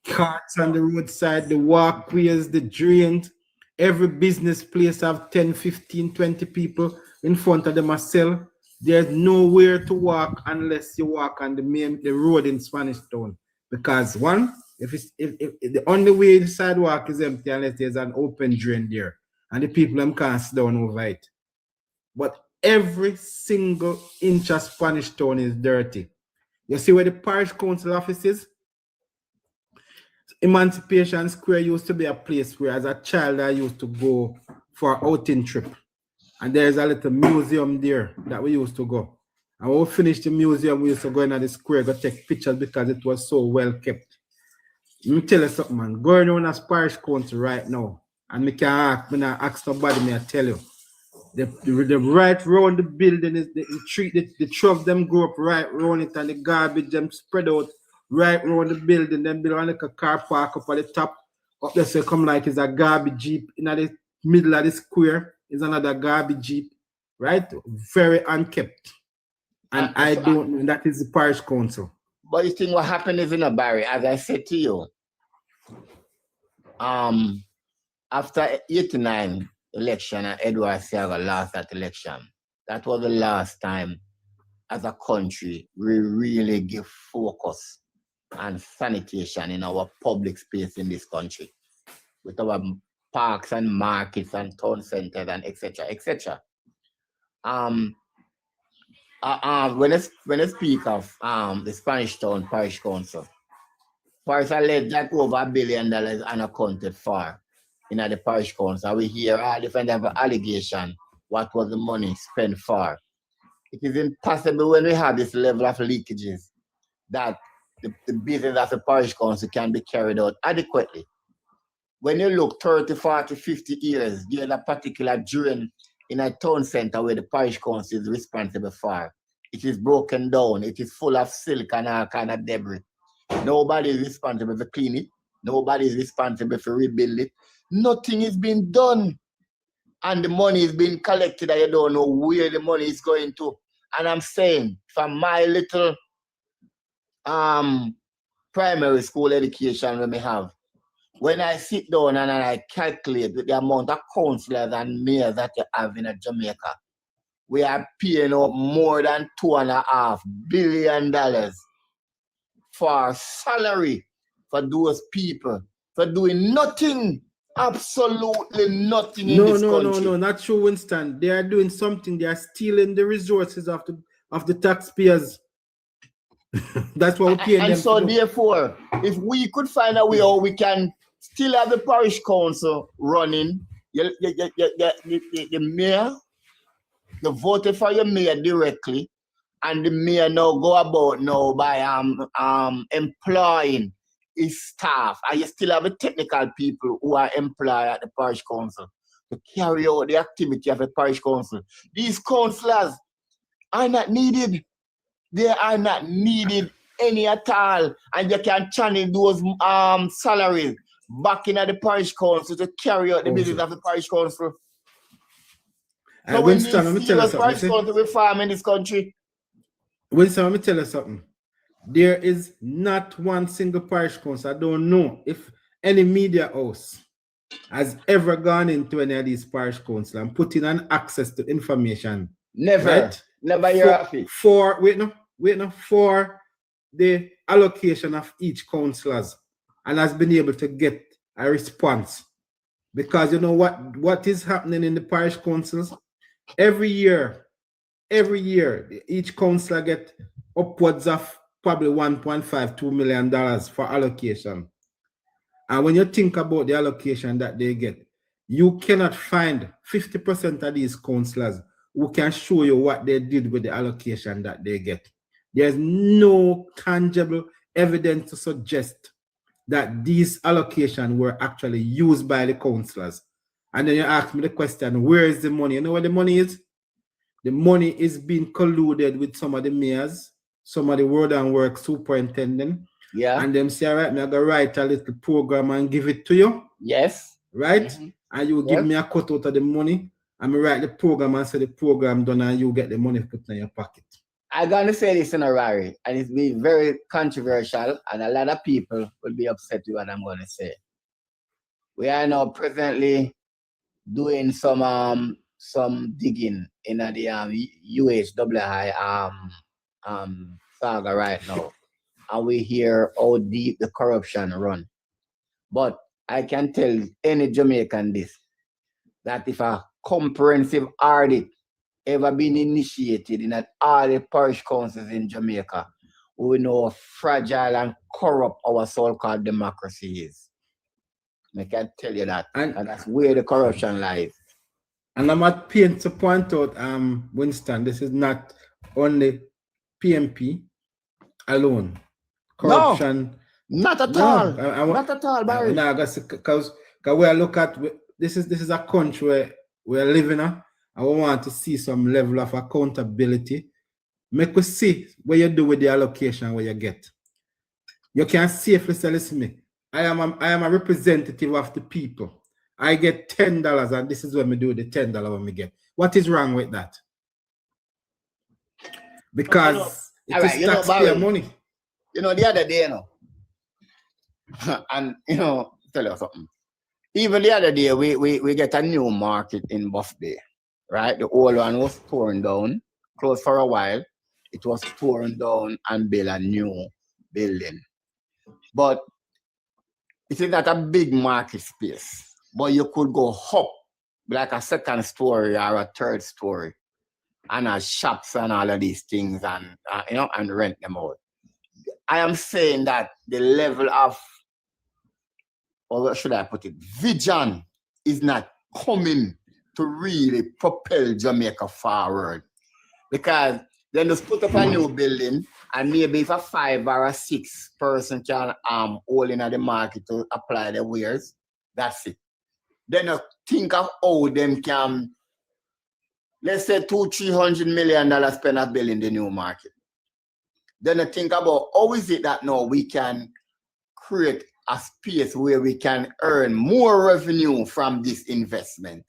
Carts on the roadside, the walkways, the drains, every business place have 10, 15, 20 people in front of them a sell. There's nowhere to walk unless you walk on the road in Spanish Town. Because one, if the only way the sidewalk is empty unless there's an open drain there, and the people them can't sit down over it. But every single inch of Spanish Town is dirty. You see where the parish council office is? Emancipation Square used to be a place where as a child I used to go for an outing trip. And there's a little museum there that we used to go. And when we finished the museum, we used to go into the square, go take pictures because it was so well kept. Let me tell you something, man. Going on as parish council right now, and me can't ask nobody, me I tell you. The right round the building is the tree of them grow up right round it, and the garbage them spread out right round the building. Then build like a car park up at the top. Up there, so come like it's a garbage jeep. In the middle of the square is another garbage jeep, right? Very unkept. And I don't know, that is the parish council. But you think what happened is in a Barry, as I said to you, after 89 election and Edward Seaga lost that election, that was the last time as a country we really give focus and sanitation in our public space in this country, with our parks and markets and town centers and etc. etc. When I speak of the Spanish Town Parish Council, Paris alleged that over $1 billion unaccounted for in the parish council. We hear all different type of allegation. What was the money spent for? It is impossible when we have this level of leakages that the business of the parish council can be carried out adequately. When you look 30, 40, 50 years, there's a particular drain in a town center where the parish council is responsible for. It is broken down. It is full of silk and all kind of debris. Nobody is responsible for clean it. Nobody is responsible for rebuild it. Nothing is being done. And the money is being collected and you don't know where the money is going to. And I'm saying, from my little primary school education we have, when I sit down and I calculate with the amount of councillors and mayors that you have in Jamaica, we are paying out more than $2.5 billion for salary for those people, for doing nothing, absolutely nothing in this country. No, not true, Winston. They are doing something. They are stealing the resources of the taxpayers. That's what we're paying them. And so therefore, if we could find a way how we can still have the parish council running, the mayor, the voter for your mayor directly, and the mayor now go about now by employing his staff, and you still have the technical people who are employed at the parish council to carry out the activity of the parish council. These councillors are not needed. They are not needed any at all, and you can channel those salaries back in at the parish council to carry out the business of the parish council. So Winston, let me tell you something. Parish council reform in this country. Winston, let me tell you something. There is not one single parish council. I don't know if any media house has ever gone into any of these parish councils and put in an access to information. Never. Right? Never hear of it. For the allocation of each councillors, and has been able to get a response. Because you know what is happening in the parish councils? Every year, each councillor get upwards of probably $1.5–2 million for allocation. And when you think about the allocation that they get, you cannot find 50% of these councillors who can show you what they did with the allocation that they get. There's no tangible evidence to suggest that these allocations were actually used by the councillors. And then you ask me the question, where is the money? You know where the money is? The money is being colluded with some of the mayors, some of the road and work superintendent. Yeah. And them say, all right, I'm going to write a little program and give it to you. Yes. Right? Mm-hmm. And you give me a cut out of the money. I'm going to write the program and say the program done and you get the money put in your pocket. I'm going to say this in a rally, and it's been very controversial, and a lot of people will be upset with what I'm going to say. We are now presently doing some digging in the UHWI saga right now, and we hear how deep the corruption run. But I can tell any Jamaican this, that if a comprehensive audit ever been initiated in all the parish councils in Jamaica, we know how fragile and corrupt our so-called democracy is. I can tell you that, and that's where the corruption lies. And I'm at pain to point out, Winston, this is not only PMP alone. Corruption. No, not at all. Not at all, Barry. Because we look at this is a country where we're living in. I want to see some level of accountability. Make us see what you do with the allocation where you get. You can safely say, listen to me, I am a representative of the people. I get $10 and this is what we do with the $10 when we get. What is wrong with that? Because it is taxpayer money. You know, the other day, and tell you something. Even the other day, we get a new market in Buff Bay. Right, the old one was torn down, closed for a while. It was torn down and built a new building. but it is not a big market space. But you could go up like a second story or a third story, and have shops and all of these things, and and rent them out. I am saying that the level of, or what should I put it, vision is not coming to really propel Jamaica forward. Because then just put up a new building, and maybe if a 5 or a 6 person can hold in the market to apply the wares, that's it. Then you think of how them can, let's say $200-300 million spend a bill in the new market. Then you think about how is it that now we can create a space where we can earn more revenue from this investment.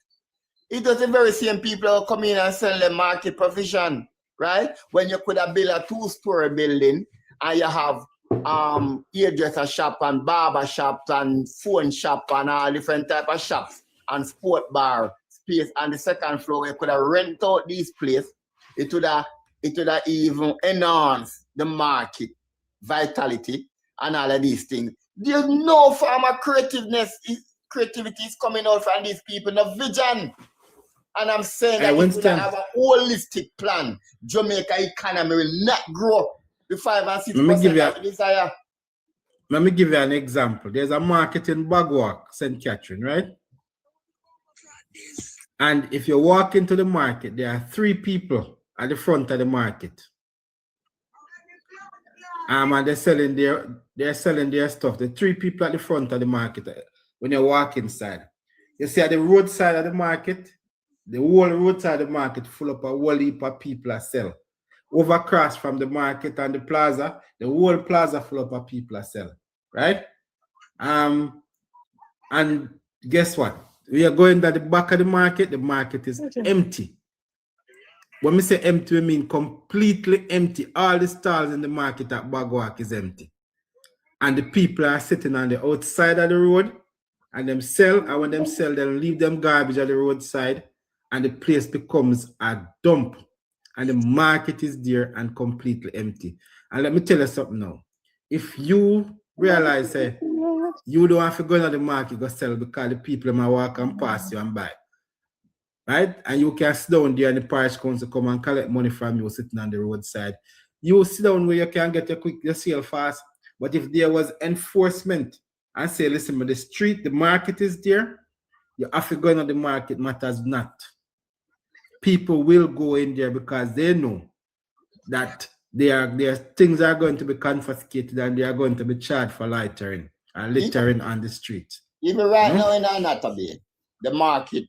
It does the very same people who come in and sell the market provision, right? When you could have built a 2-story building and you have hairdresser shop and barber shops and phone shop and all different type of shops and sport bar space on the second floor, you could have rent out these places. It would have even enhanced the market vitality and all of these things. There's no form of creativity is coming out from these people, no vision. And I'm saying that if we don't have a holistic plan, Jamaica economy will not grow the 5 and 6% that we desire. Let me give you an example. There's a market in Bagwalk, St. Catherine, right? And if you walk into the market, there are 3 people at the front of the market. And they're selling their stuff. The 3 people at the front of the market when you walk inside. You see at the roadside of the market, the whole roadside of the market full of a whole heap of people that sell. Over across from the market and the plaza, the whole plaza full of people that sell. Right? And guess what? We are going to the back of the market is empty. When we say empty, we mean completely empty. All the stalls in the market at Bagwalk is empty. And the people are sitting on the outside of the road and them sell, and when them sell, they'll leave them garbage at the roadside and the place becomes a dump. And the market is there and completely empty. And let me tell you something now. If you realize you don't have to go into the market go sell because the people might walk and pass you and buy. Right? And you can sit down there and the parish council come and collect money from you sitting on the roadside. You sit down where you can get your sale fast. But if there was enforcement and say, listen, the street, the market is there, you have to go into the market matters not. People will go in there because they know that their things are going to be confiscated and they are going to be charged for littering and littering on the street. Even right now in Anatomy, the market,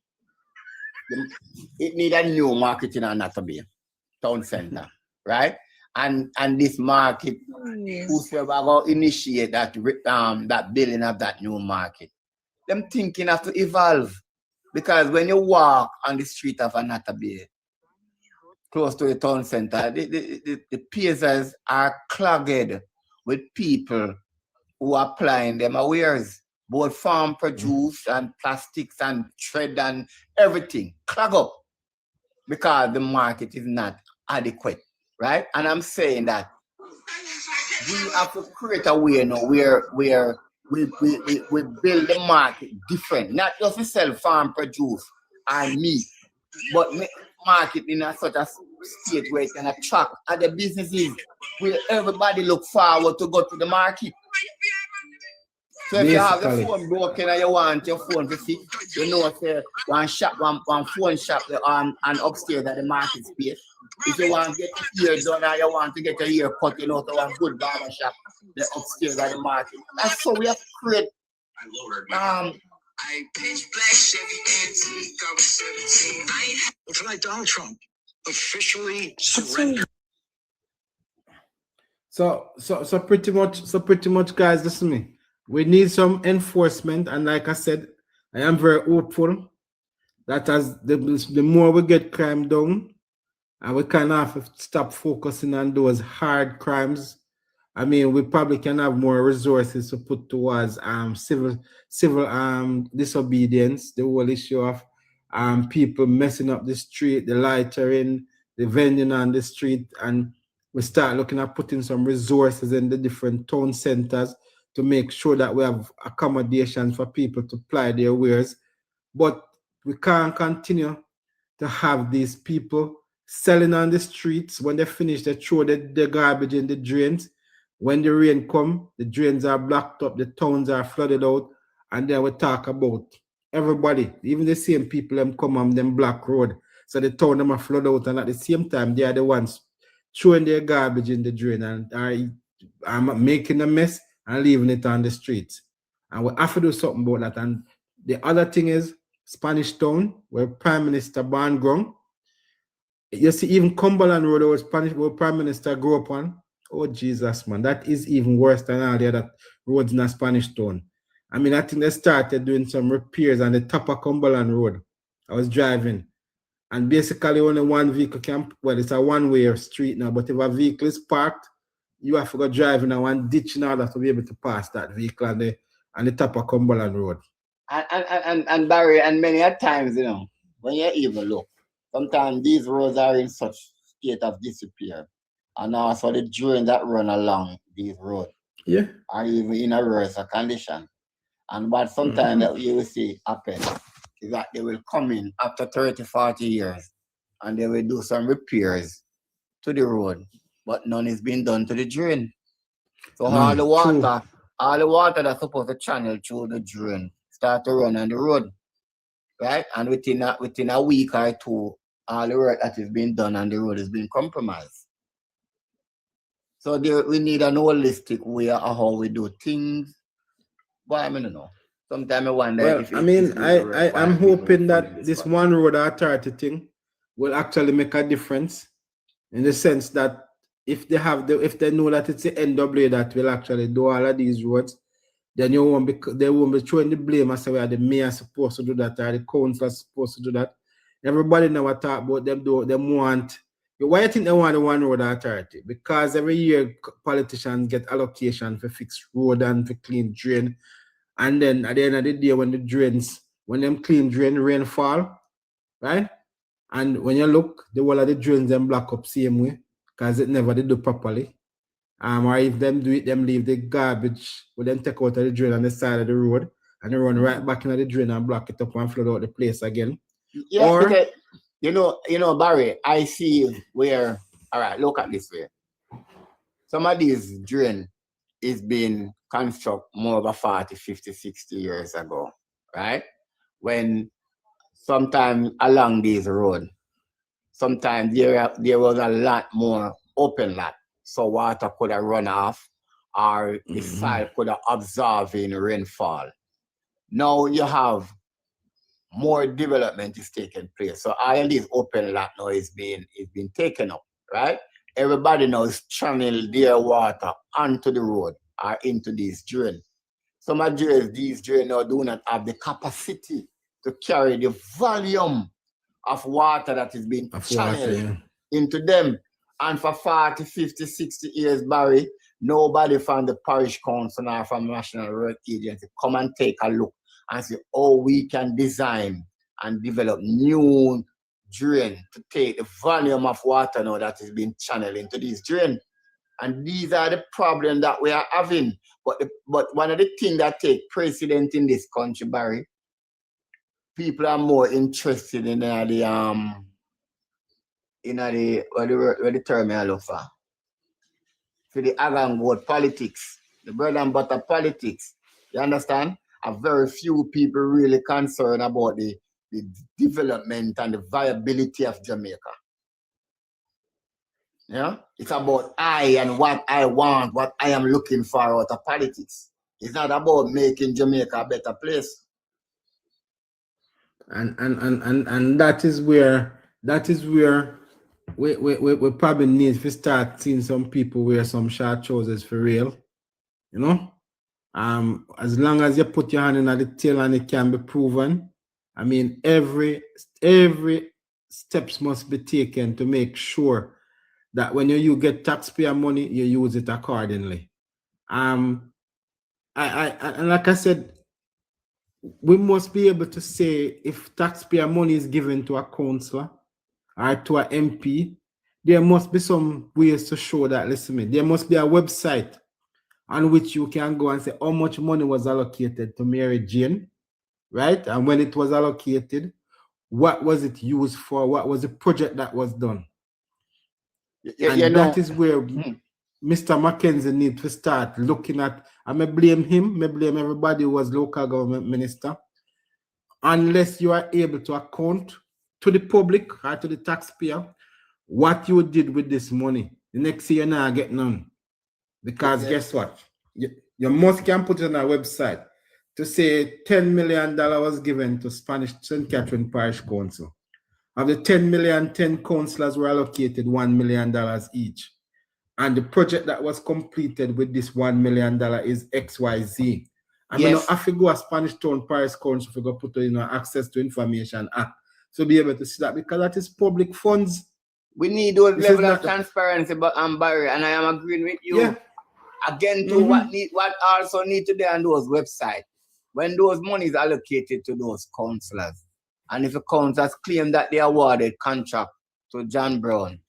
it need a new market in Anatomy town center, right? And this market, whosoever going to initiate that building of that new market, them thinking have to evolve. Because when you walk on the street of Anatomy, close to the town center, the piazzas are clogged with people who are applying them wares, both farm produce and plastics and thread and everything, clog up because the market is not adequate, right? And I'm saying that we have to create a way now where we build the market different, not just to sell farm produce and meat, but make market in such a state where it can attract other businesses where everybody look forward to go to the market. So if you have the phone broken and you want your phone to fix, you know, say one phone shop and upstairs at the market space. If you want to get your hair done or you want to get your hair cut, you know, to one good barber shop, the upstairs at the market. That's so we have to create. I pitch black Chevy antique. I was 17. Tonight, Donald Trump officially surrendered. So pretty much, guys, listen to me. We need some enforcement, and like I said, I am very hopeful that as the more we get crime down, and we kind of have to stop focusing on those hard crimes. I mean, we probably can have more resources to put towards civil disobedience, the whole issue of people messing up the street, the littering, the vending on the street, and we start looking at putting some resources in the different town centers to make sure that we have accommodations for people to ply their wares. But we can't continue to have these people selling on the streets. When they finish, they throw the garbage in the drains. When the rain come, the drains are blocked up, the towns are flooded out, and then we talk about everybody, even the same people them come on them block road. So the town them are flooded out, and at the same time, they are the ones throwing their garbage in the drain and are making a mess and leaving it on the streets. And we have to do something about that. And the other thing is Spanish Town, where Prime Minister born ground. You see, even Cumberland Road, where Prime Minister grew up on. Oh, Jesus, man. That is even worse than all the other roads in a Spanish Town. I mean, I think they started doing some repairs on the top of Cumberland Road. I was driving. And basically, only one vehicle can, well, it's a one-way street now, but if a vehicle is parked, you have to go driving in one ditch in order to be able to pass that vehicle on the top of Cumberland Road. And Barry, and many a times, you know, when you even look, sometimes these roads are in such state of disrepair. And also the drains that run along these roads are even in a worse condition. And what sometimes that you will see happen is that they will come in after 30, 40 years and they will do some repairs to the road, but none is being done to the drain. So all the water that's supposed to channel through the drain start to run on the road, right? And within a week or two, all the work that is being done on the road is being compromised. So we need an holistic way of how we do things. But I mean, no. Sometimes I wonder if I'm hoping that this one road authority thing will actually make a difference in the sense that if they know that it's the NWA that will actually do all of these roads, then they won't be throwing the blame as well. The mayor is supposed to do that or the council is supposed to do that. Everybody now talk about them want. Why do you think they want the one road authority? Because every year politicians get allocation for fix road and for clean drain. And then at the end of the day, when them clean drain, rain fall, right? And when you look, the whole of the drains them block up same way because it never did do properly. Or if them do it, them leave the garbage, with them take out of the drain on the side of the road and they run right back into the drain and block it up and flood out the place again. Yeah, or, because, you know, Barry, I see where, all right, look at this way. Some of these drain is being constructed more over 40, 50, 60 years ago, right? When sometimes along these roads, sometimes there was a lot more open lot, so water could have run off or the soil could have absorbed in rainfall. Now you have more development is taking place. So all these open lot now is being taken up, right? Everybody now is channeling their water onto the road or into these drains. Some of these drains now do not have the capacity to carry the volume of water that is being channeled into them. And for 40, 50, 60 years, Barry, nobody from the parish council or from the National Road Agency come and take a look and say, oh, we can design and develop new drain to take the volume of water now that is being channeled into these drains. And these are the problems that we are having. But one of the things that take precedent in this country, Barry, people are more interested in the term I look for the avant-garde politics, the bread and butter politics. You understand? A very few people really concerned about the development and the viability of Jamaica. Yeah, it's about I and what I want, what I am looking for out of politics. It's not about making Jamaica a better place. And that is where we probably need to start seeing some people wear some short trousers for real. You know? As long as you put your hand in at the tail and it can be proven, I mean, every steps must be taken to make sure that when you get taxpayer money, you use it accordingly. And like I said, we must be able to say if taxpayer money is given to a councillor or to an MP, there must be some ways to show that, listen, there must be a website on which you can go and say how much money was allocated to Mary Jane, right? And when it was allocated, what was it used for? What was the project that was done? And that is where Mr. Mackenzie needs to start looking at. I may blame him, may blame everybody who was local government minister. Unless you are able to account to the public or to the taxpayer what you did with this money. The next year now get none. Because guess what? You must can put it on our website to say $10 million was given to Spanish St. Catherine Parish Council. Of the 10 million, 10 councillors were allocated $1 million each. And the project that was completed with this $1 million is XYZ. I mean, I have to go a Spanish Town Parish Council to go put in Access to Information Act to be able to see that, because that is public funds. We need those level of transparency, Barry, and I am agreeing with you. Yeah. Again, to what also need to be on those websites. When those money is allocated to those councillors, and if the councillors claim that they awarded contract to John Brown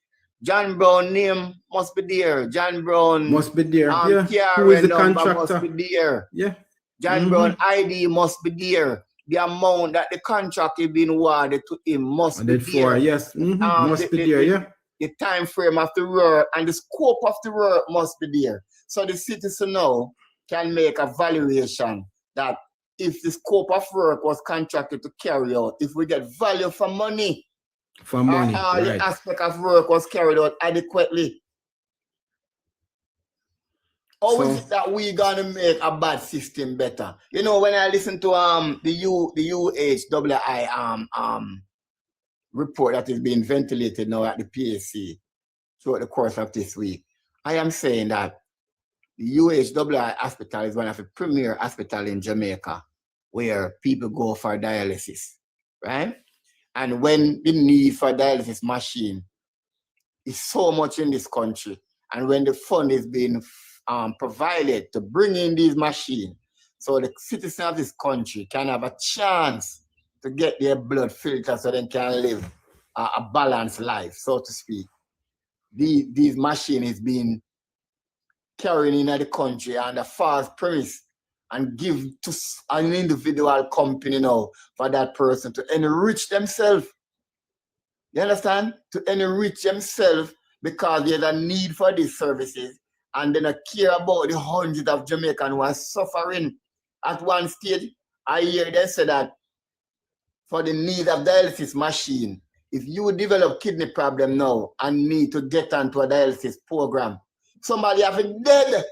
name must be there. John Brown must be there. Who is the contractor? Must be there. Yeah. John Brown ID must be there. The amount that the contract is being awarded to him must be there. Yes. Must be there. Yeah. The time frame of the work and the scope of the work must be there. So the citizen now can make a valuation that if the scope of work was contracted to carry out, if we get value for money, the aspect of work was carried out adequately. How is it that we're gonna make a bad system better? You know, when I listen to the UHWI report that is being ventilated now at the PAC throughout the course of this week, I am saying that the UHWI hospital is one of the premier hospitals in Jamaica where people go for dialysis, right? And when the need for dialysis machine is so much in this country, and when the fund is being provided to bring in these machines, so the citizens of this country can have a chance to get their blood filtered so they can live a balanced life, so to speak. These machines is being carried in the country under false premise and give to an individual company now for that person to enrich themselves. You understand? To enrich themselves because there's a need for these services, and they don't care about the hundreds of Jamaicans who are suffering. At one stage, I hear they say that for the need of dialysis machine, if you develop kidney problem now and need to get onto a dialysis program, somebody have it dead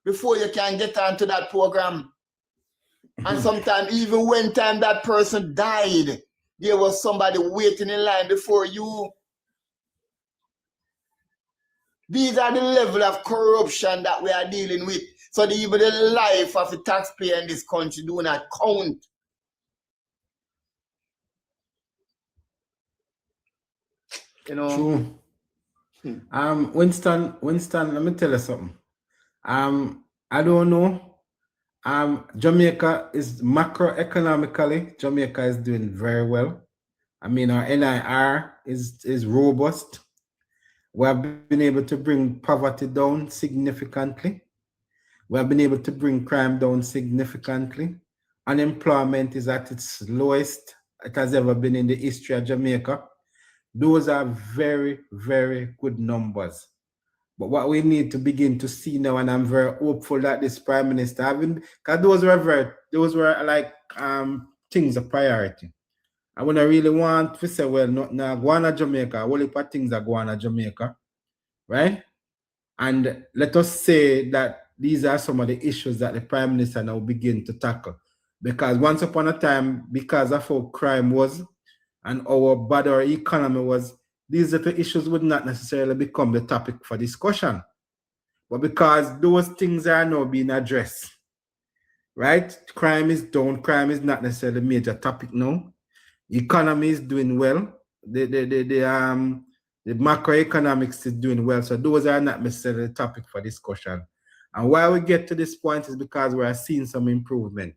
before you can get onto that program. And sometimes even when time that person died, there was somebody waiting in line before you. These are the level of corruption that we are dealing with. So even the life of the taxpayer in this country do not count. You know. True. Winston, let me tell you something. I don't know. Jamaica is macroeconomically, Jamaica is doing very well. I mean, our NIR is robust. We have been able to bring poverty down significantly. We have been able to bring crime down significantly. Unemployment is at its lowest it has ever been in the history of Jamaica. Those are very, very good numbers. But what we need to begin to see now, and I'm very hopeful that this Prime Minister, because those were like things of priority. I wouldn't really want to say, well, not now go on to Jamaica, all the things are going to Jamaica, right? And let us say that these are some of the issues that the Prime Minister now begin to tackle. Because once upon a time, because of how crime was and how bad our economy was, these little issues would not necessarily become the topic for discussion. But because those things are now being addressed, right? Crime is down, crime is not necessarily a major topic now. Economy is doing well. The macroeconomics is doing well. So those are not necessarily the topic for discussion. And why we get to this point is because we are seeing some improvement.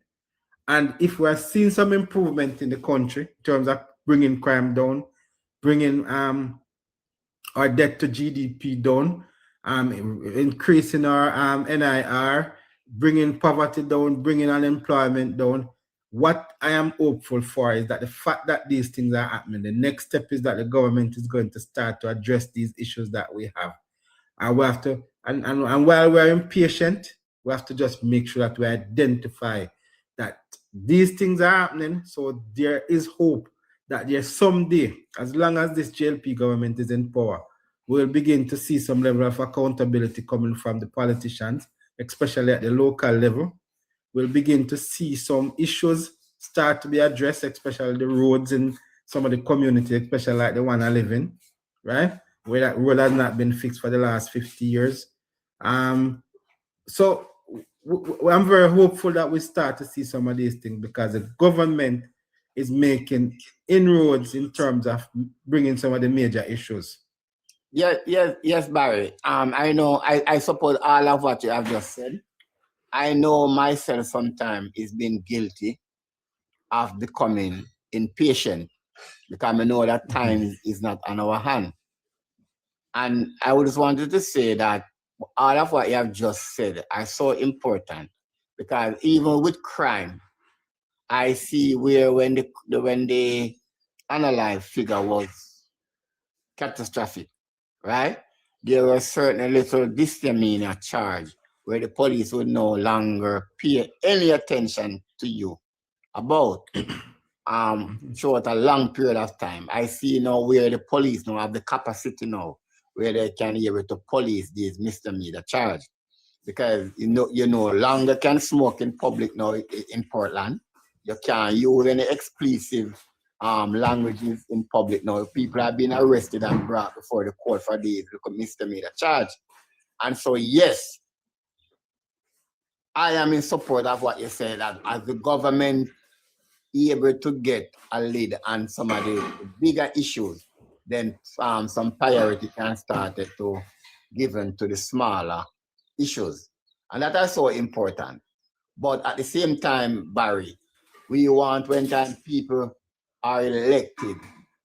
And if we are seeing some improvement in the country in terms of bringing crime down, bringing our debt to GDP down, increasing our NIR, bringing poverty down, bringing unemployment down. What I am hopeful for is that the fact that these things are happening, the next step is that the government is going to start to address these issues that we have. And we have to, and while we're impatient, we have to just make sure that we identify that these things are happening. So there is hope that there's someday, as long as this JLP government is in power, we'll begin to see some level of accountability coming from the politicians, especially at the local level. We'll begin to see some issues start to be addressed, especially the roads in some of the communities, especially like the one I live in, right? Where that road has not been fixed for the last 50 years. So I'm very hopeful that we start to see some of these things because the government is making inroads in terms of bringing some of the major issues. Yes, Barry. I know, I support all of what you have just said. I know myself sometimes is being guilty of becoming impatient because I know that time is not on our hand. And I just wanted to say that all of what you have just said are so important because even with crime, I see where when the analyzed figure was catastrophic, right? There was certain little misdemeanor charge where the police would no longer pay any attention to you about throughout a long period of time. I see now where the police now have the capacity now where they can be able to police these misdemeanor charge because you no longer can smoke in public now in Portland. You can't use any expletive languages in public now. People have been arrested and brought before the court for these misdemeanor charge. And so yes, I am in support of what you said, that as the government able to get a lead on some of the bigger issues, then some priority can start to given to the smaller issues. And that is so important. But at the same time, Barry, we want when time people are elected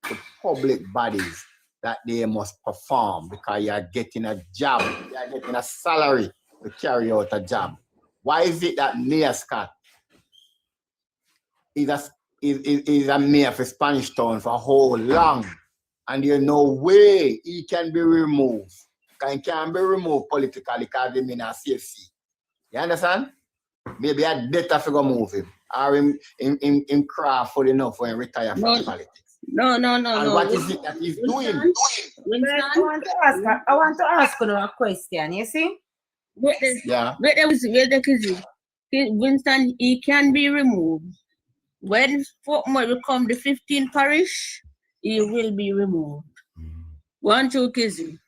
to public bodies that they must perform because you are getting a job, you are getting a salary to carry out a job. Why is it that Mayor Scott is a mayor for Spanish Town for how long? And there's no way he can be removed. He can't be removed politically because he's in a CFC. You understand? Maybe I'd better figure move him. Or him craft for enough when he retire from politics. No. And what is it that he's doing? I want to ask you a question, you see? Winston, he can be removed. When Portmore become the 15th parish, he will be removed. 1, 2, Kizzy.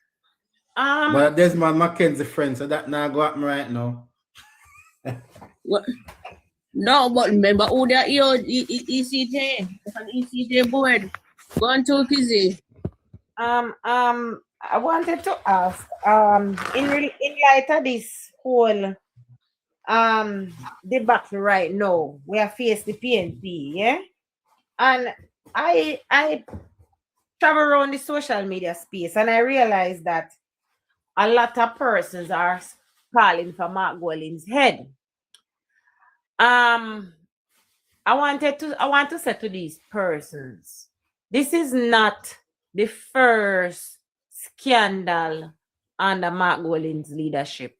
But there's my Mackenzie friend, so that now go happen right now. What? No, but remember who that ECJ, an ECJ board. 1, 2, Kizzy. I wanted to ask, in light of this whole debacle right now, we are faced the PNP, yeah? And I travel around the social media space and I realized that a lot of persons are calling for Mark Golding's head. I want to say to these persons, this is not the first scandal under Mark Golding's leadership.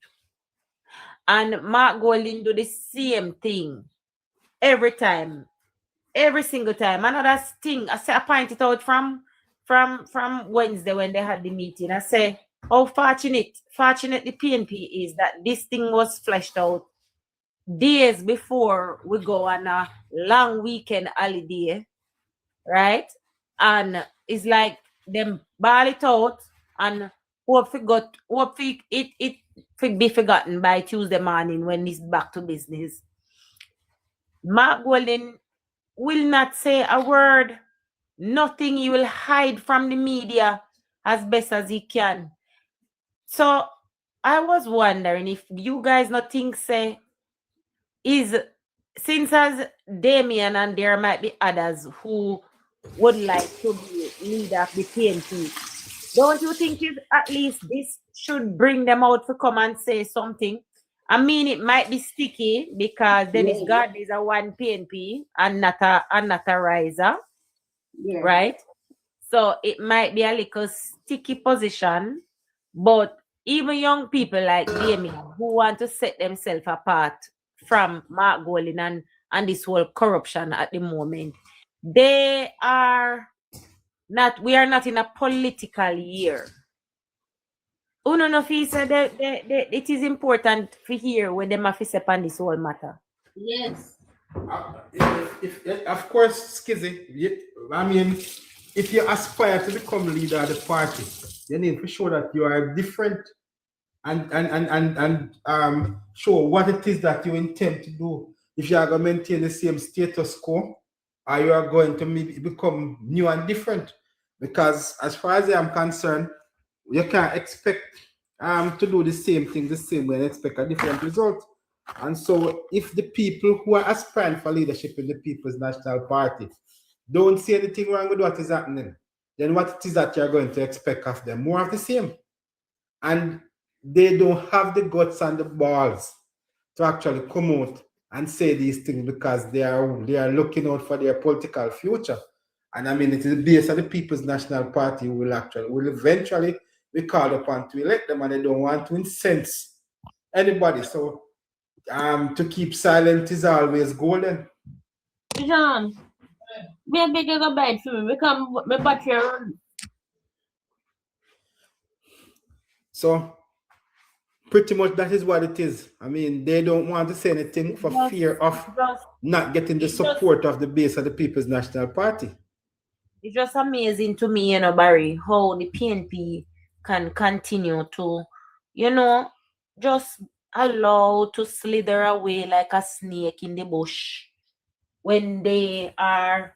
And Mark Golding do the same thing every time, every single time. Another thing, I pointed out from Wednesday when they had the meeting. I say how fortunate the PNP is that this thing was fleshed out days before we go on a long weekend holiday, right? And it's like them ball it out and hope it be forgotten by Tuesday morning when it's back to business. Mark Golding will not say a word, nothing. He will hide from the media as best as he can. So I was wondering if you guys not think since as Damien and there might be others who would like to be leader of the PNP, don't you think it's at least this should bring them out to come and say something. I mean, it might be sticky because Dennis Gardner is a one PNP and not a riser, right? So it might be a little sticky position, but even young people like Damien who want to set themselves apart from Mark Golding and this whole corruption at the moment, we are not in a political year. It is important to hear when them have to step on this whole matter. Yes. If of course, Skizzy, I mean, if you aspire to become leader of the party, you need to show that you are different and show what it is that you intend to do. If you are going to maintain the same status quo, or you are going to maybe become new and different. Because as far as I am concerned, you can't expect to do the same thing the same way and expect a different result. And so if the people who are aspiring for leadership in the People's National Party don't see anything wrong with what is happening, then what it is that you're going to expect of them? More of the same. And they don't have the guts and the balls to actually come out and say these things because they are looking out for their political future. And I mean, it is based on the People's National Party will eventually be called upon to elect them, and they don't want to incense anybody. So to keep silent is always golden. John, me a beg you go bite for me. Become my battery run. So pretty much that is what it is. I mean, they don't want to say anything for fear of not getting the support of the base of the People's National Party. It's just amazing to me, you know, Barry, how the PNP can continue to, you know, just allow to slither away like a snake in the bush when they are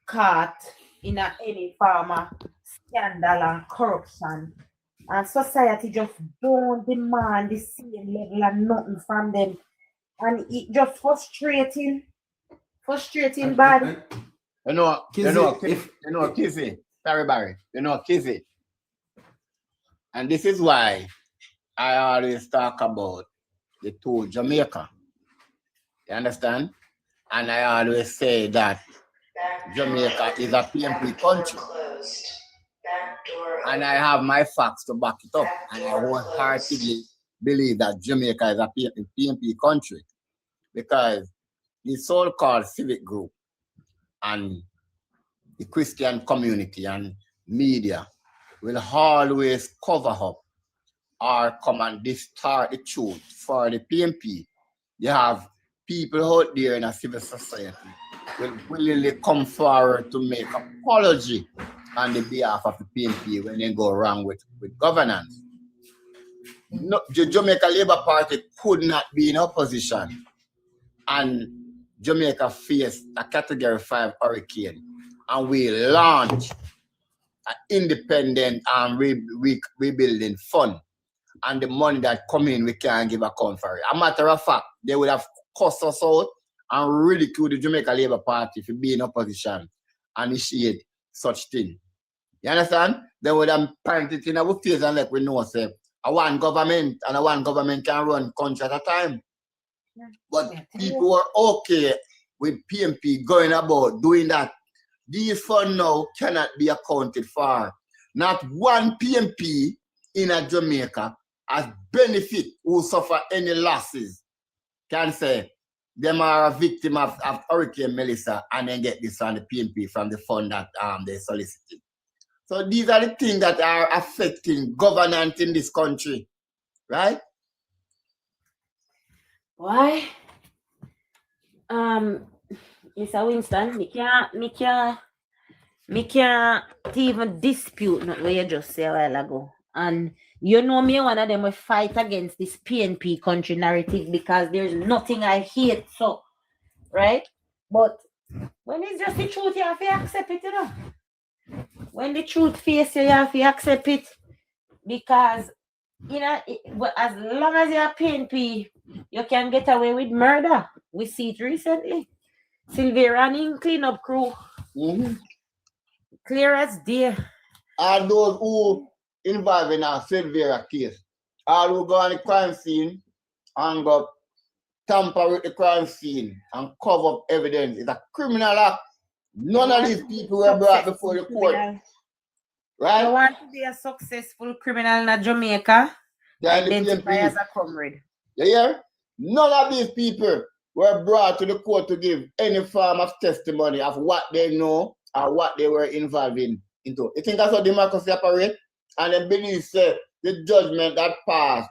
caught in any form of scandal and corruption. And society just don't demand the same level of nothing from them. And it just frustrating bad. Kizzy, sorry, Barry, Kizzy. And this is why I always talk about the two Jamaica. You understand? And I always say that Jamaica is a PNP country. And I have my facts to back it up. And I wholeheartedly believe that Jamaica is a PNP country because the so-called civic group and the Christian community and media will always cover up or come and distort the truth. For the PNP, you have people out there in a civil society will willingly come forward to make apology on the behalf of the PNP when they go wrong with governance. No, the Jamaica Labour Party could not be in opposition, and Jamaica faced a Category 5 hurricane, and we launched an independent and rebuilding fund, and the money that come in, we can't give account for it. A matter of fact, they would have cussed us out and ridiculed the Jamaica Labour Party for being in opposition and initiate such thing. You understand? They would have painted it in our face and let we know, say, a one government can run country at a time. Yeah. But people were okay with PNP going about doing that. These funds now cannot be accounted for. Not one PNP in a Jamaica as benefit who suffer any losses can say them are a victim of Hurricane Melissa and then get this on the PNP from the fund that they solicited. So these are the things that are affecting governance in this country, right? Why? Mr. Winston, me can't even dispute what you just said a while ago. And you know me, one of them will fight against this PNP country narrative because there's nothing I hate, so, right? But when it's just the truth, you have to accept it, you know. When the truth faces you, you have to accept it. Because, you know, as long as you're PNP, you can get away with murder. We see it recently. Sylvia running cleanup crew. Mm-hmm. Clear as day. Are those who involved in our Sylvia case, all who go on the crime scene and go tamper with the crime scene and cover up evidence is a criminal act. None of these people were brought before the court. Right? You want to be a successful criminal in Jamaica? Identify as a comrade. You hear? None of these people were brought to the court to give any form of testimony of what they know or what they were involved into. You think that's how democracy operates? And they believe the judgment that passed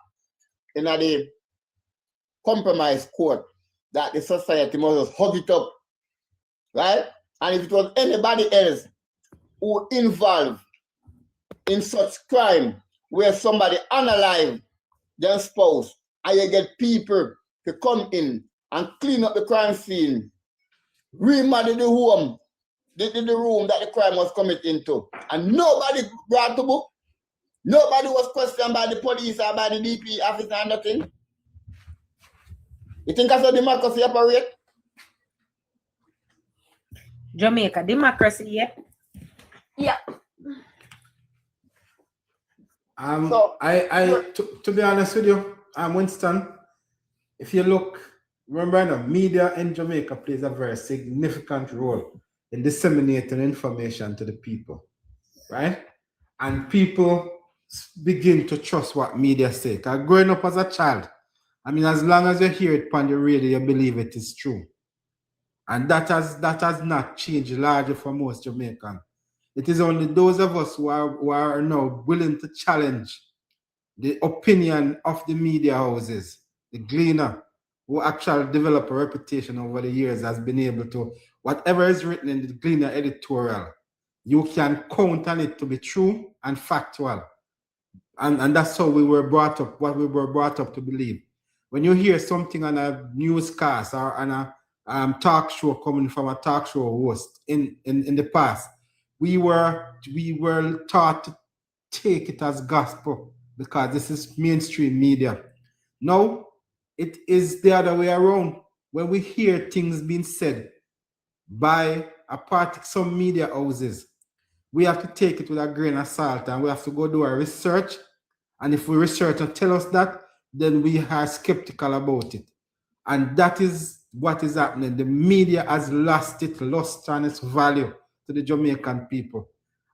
in the compromise court that the society must hug it up. Right? And if it was anybody else who involved in such crime where somebody unalive their spouse and you get people to come in and clean up the crime scene, remodel the home, the room that the crime was committed into, and nobody brought to book, nobody was questioned by the police or by the DP officer or nothing. You think that's how democracy operates? Jamaica, democracy, yeah? Yeah. To be honest with you, Winston, if you look, remember, media in Jamaica plays a very significant role in disseminating information to the people, right? And people begin to trust what media say. Because growing up as a child, I mean, as long as you hear it on the radio, you believe it is true. And that has not changed largely for most Jamaicans. It is only those of us who are now willing to challenge the opinion of the media houses, the gleaner, who actually develop a reputation over the years, has been able to, whatever is written in the gleaner editorial, you can count on it to be true and factual. And that's how we were brought up, what we were brought up to believe. When you hear something on a newscast or on a talk show coming from a talk show host in the past, we were taught to take it as gospel because this is mainstream media. Now, it is the other way around. When we hear things being said by some media houses, we have to take it with a grain of salt and we have to go do our research. And if we research and tell us that, then we are skeptical about it. And that is what is happening. The media has lost its luster and its value to the Jamaican people.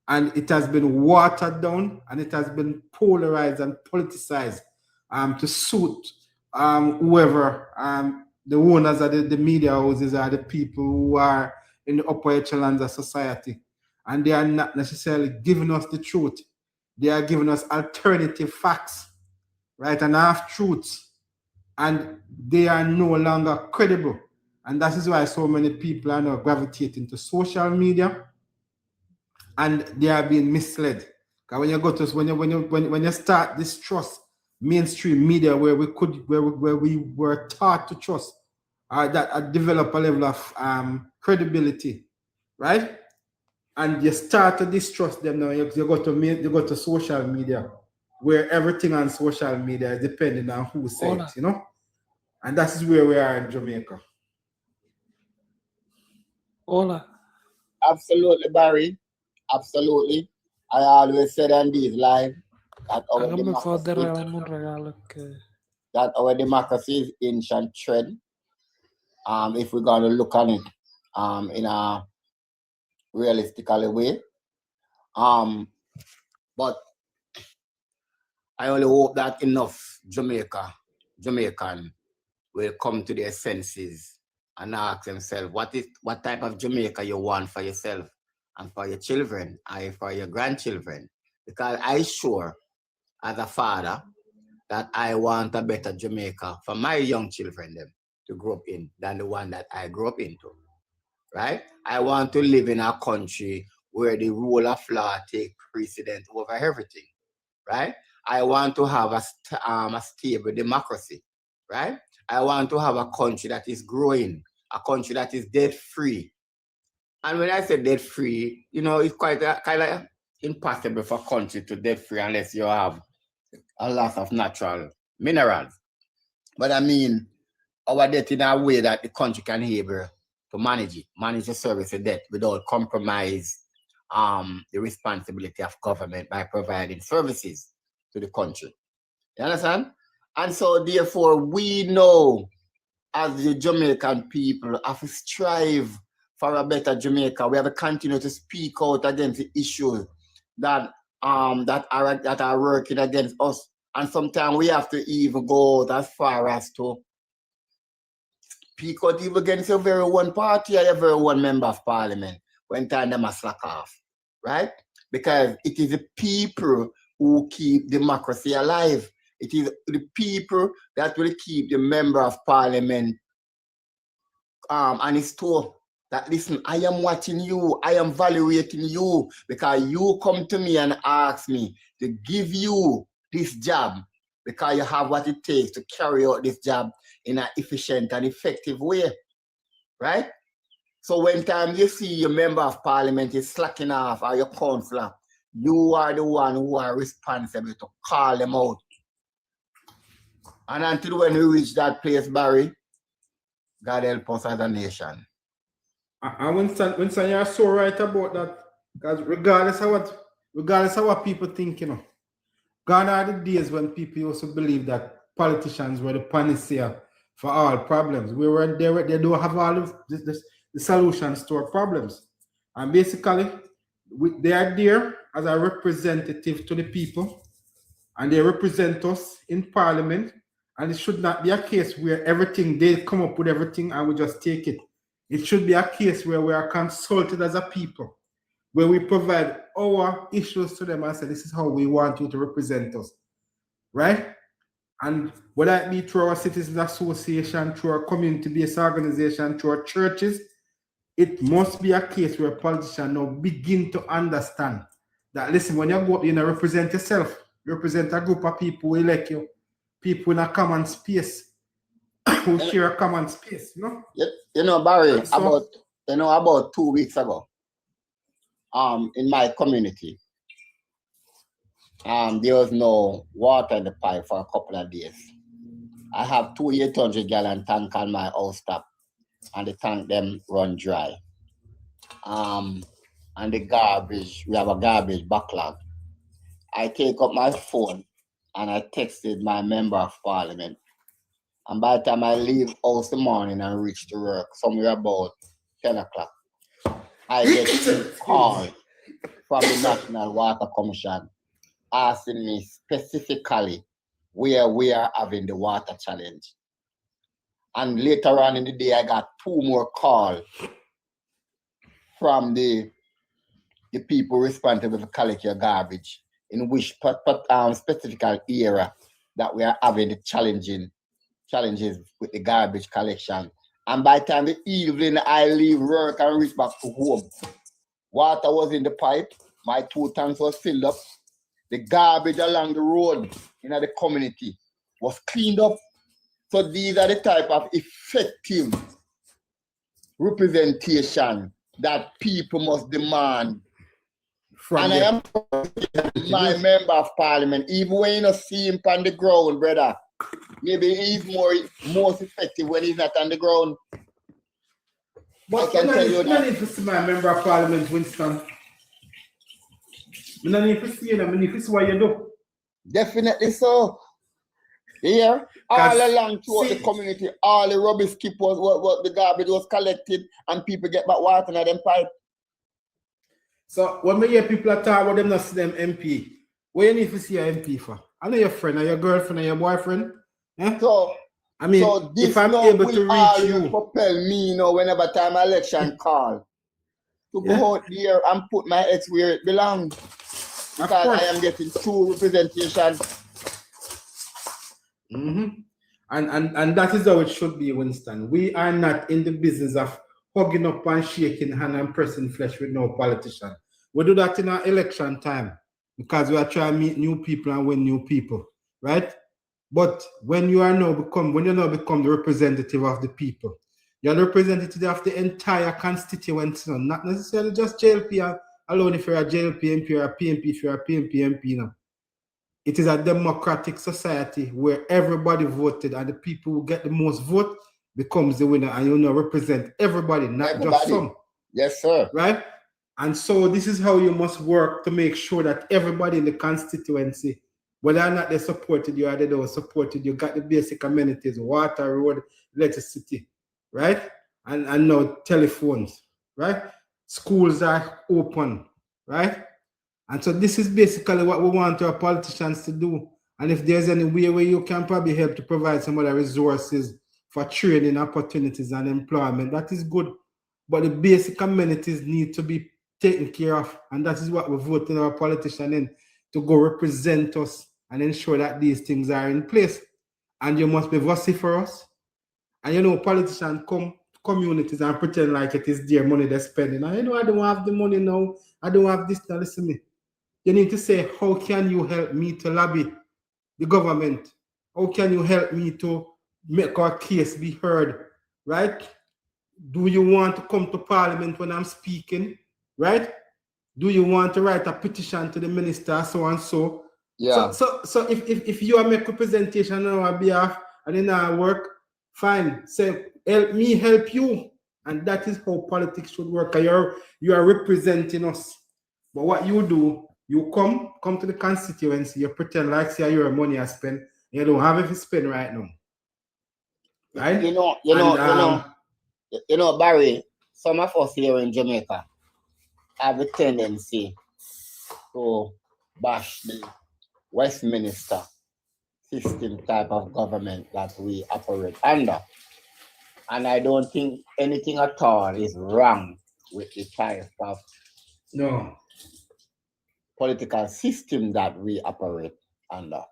And it has been watered down and it has been polarized and politicized to suit whoever the owners of the media houses are, the people who are in the upper echelons of society. And they are not necessarily giving us the truth. They are giving us alternative facts, right, and half-truths. And they are no longer credible. And that is why so many people are now gravitating to social media and they are being misled. Because when you go to when you start distrust mainstream media where we were taught to trust, that develop a level of credibility, right? And you start to distrust them now. You go to social media where everything on social media is depending on who says it, you know? And that is where we are in Jamaica. Hola. Absolutely, Barry. Absolutely. I always said on these live that our democracy is inch and tread. If we're going to look on it in a realistic way. But I only hope that enough Jamaican will come to their senses and ask themselves what type of Jamaica you want for yourself and for your children and for your grandchildren. Because I sure, as a father, that I want a better Jamaica for my young children them to grow up in than the one that I grew up into, right? I want to live in a country where the rule of law take precedence over everything, right? I want to have a stable democracy, right? I want to have a country that is growing, a country that is debt-free. And when I say debt-free, you know, it's quite kind of impossible for a country to debt-free unless you have a lot of natural minerals. But I mean, our debt in a way that the country can be able to manage the service of debt without compromise the responsibility of government by providing services to the country. You understand? And so therefore we know as the Jamaican people have to strive for a better Jamaica. We have to continue to speak out against the issues that are working against us. And sometimes we have to even go out as far as to speak out even against your very one party or your very one member of parliament when time them a slack off. Right? Because it is the people who keep democracy alive. It is the people that will keep the member of parliament on his toe. That listen, I am watching you, I am evaluating you because you come to me and ask me to give you this job because you have what it takes to carry out this job in an efficient and effective way. Right? So when time you see your member of parliament is slacking off or your councillor, you are the one who are responsible to call them out. And until when we reach that place, Barry, God help us as a nation. And Winston, you're so right about that. Because regardless of what people think, you know, gone are the days when people used to believe that politicians were the panacea for all problems. They don't have all of the solutions to our problems. And basically, they are there as a representative to the people, and they represent us in parliament. And it should not be a case where they come up with everything and we just take it. It should be a case where we are consulted as a people, where we provide our issues to them and say, this is how we want you to represent us, right? And whether it be through our citizens association, through our community-based organization, through our churches, it must be a case where politicians now begin to understand that, listen, when you go up, you represent yourself, you represent a group of people who elect you, people in a common space, who share a common space, you know? You know, Barry, about 2 weeks ago, in my community, there was no water in the pipe for a couple of days. I have 2 800-gallon tank on my house top, and the tank them run dry. And the garbage, we have a garbage backlog. I take up my phone and I texted my member of parliament. And by the time I leave house in the morning and reach to work, somewhere about 10 o'clock, I get a call from the National Water Commission asking me specifically where we are having the water challenge. And later on in the day, I got 2 more calls from the people responsible for collect your garbage, in which specific area that we are having the challenges with the garbage collection. And by the time the evening I leave work and reach back to home, water was in the pipe, my 2 tanks was filled up, the garbage along the road in the community was cleaned up. So these are the type of effective representation that people must demand. And I am my member of parliament, even when you don't see him on the ground, brother, maybe he's most effective when he's not on the ground. But I can tell you that. I need to see my member of parliament, Winston. I need to see him. I need to see what you do. Definitely so. Here, all along throughout the community, all the rubbish skip was what the garbage was collected, and people get back water in them pipe. So when we hear people talk about them not see them MP, what you need to see your MP for? I know your friend or your girlfriend or your boyfriend. Eh? So I mean, so this if I'm able to reach you, propel me, you know, whenever time election call, to go out there and put my ex where it belongs. Because I am getting true representation. And that is how it should be, Winston. We are not in the business of hugging up and shaking hand and pressing flesh with no politician. We do that in our election time because we are trying to meet new people and win new people, right? But when you now become the representative of the people, you're the representative of the entire constituency, not necessarily just JLP alone. If you're a JLP MP or a PMP, if you're a PMP MP now. It is a democratic society where everybody voted and the people who get the most vote becomes the winner, and you represent everybody, not just some. Yes, sir. Right? And so this is how you must work to make sure that everybody in the constituency Whether or not they supported you or they don't support you, got the basic amenities, water, road, electricity, right? And now telephones, right? Schools are open, right? And so this is basically what we want our politicians to do. And if there's any way where you can probably help to provide some other resources for training opportunities and employment, that is good. But the basic amenities need to be taken care of. And that is what we're voting our politician in, to go represent us and ensure that these things are in place. And you must be vociferous. And you know, politicians come to communities and pretend like it is their money they're spending. And you know, I don't have the money now. I don't have this now. Listen to me. You need to say, how can you help me to lobby the government? How can you help me to make our case be heard, right? Do you want to come to parliament when I'm speaking, right? Do you want to write a petition to the minister, so and so? Yeah. So if you are make representation on our behalf and in our work, fine. Say, help me help you. And that is how politics should work. You are representing us. But what you do, you come to the constituency, you pretend like say your money I spend, you don't have it to spend right now. Right? You know, Barry, some of us here in Jamaica have a tendency to bash the Westminster system type of government that we operate under. And I don't think anything at all is wrong with the type of political system that we operate under.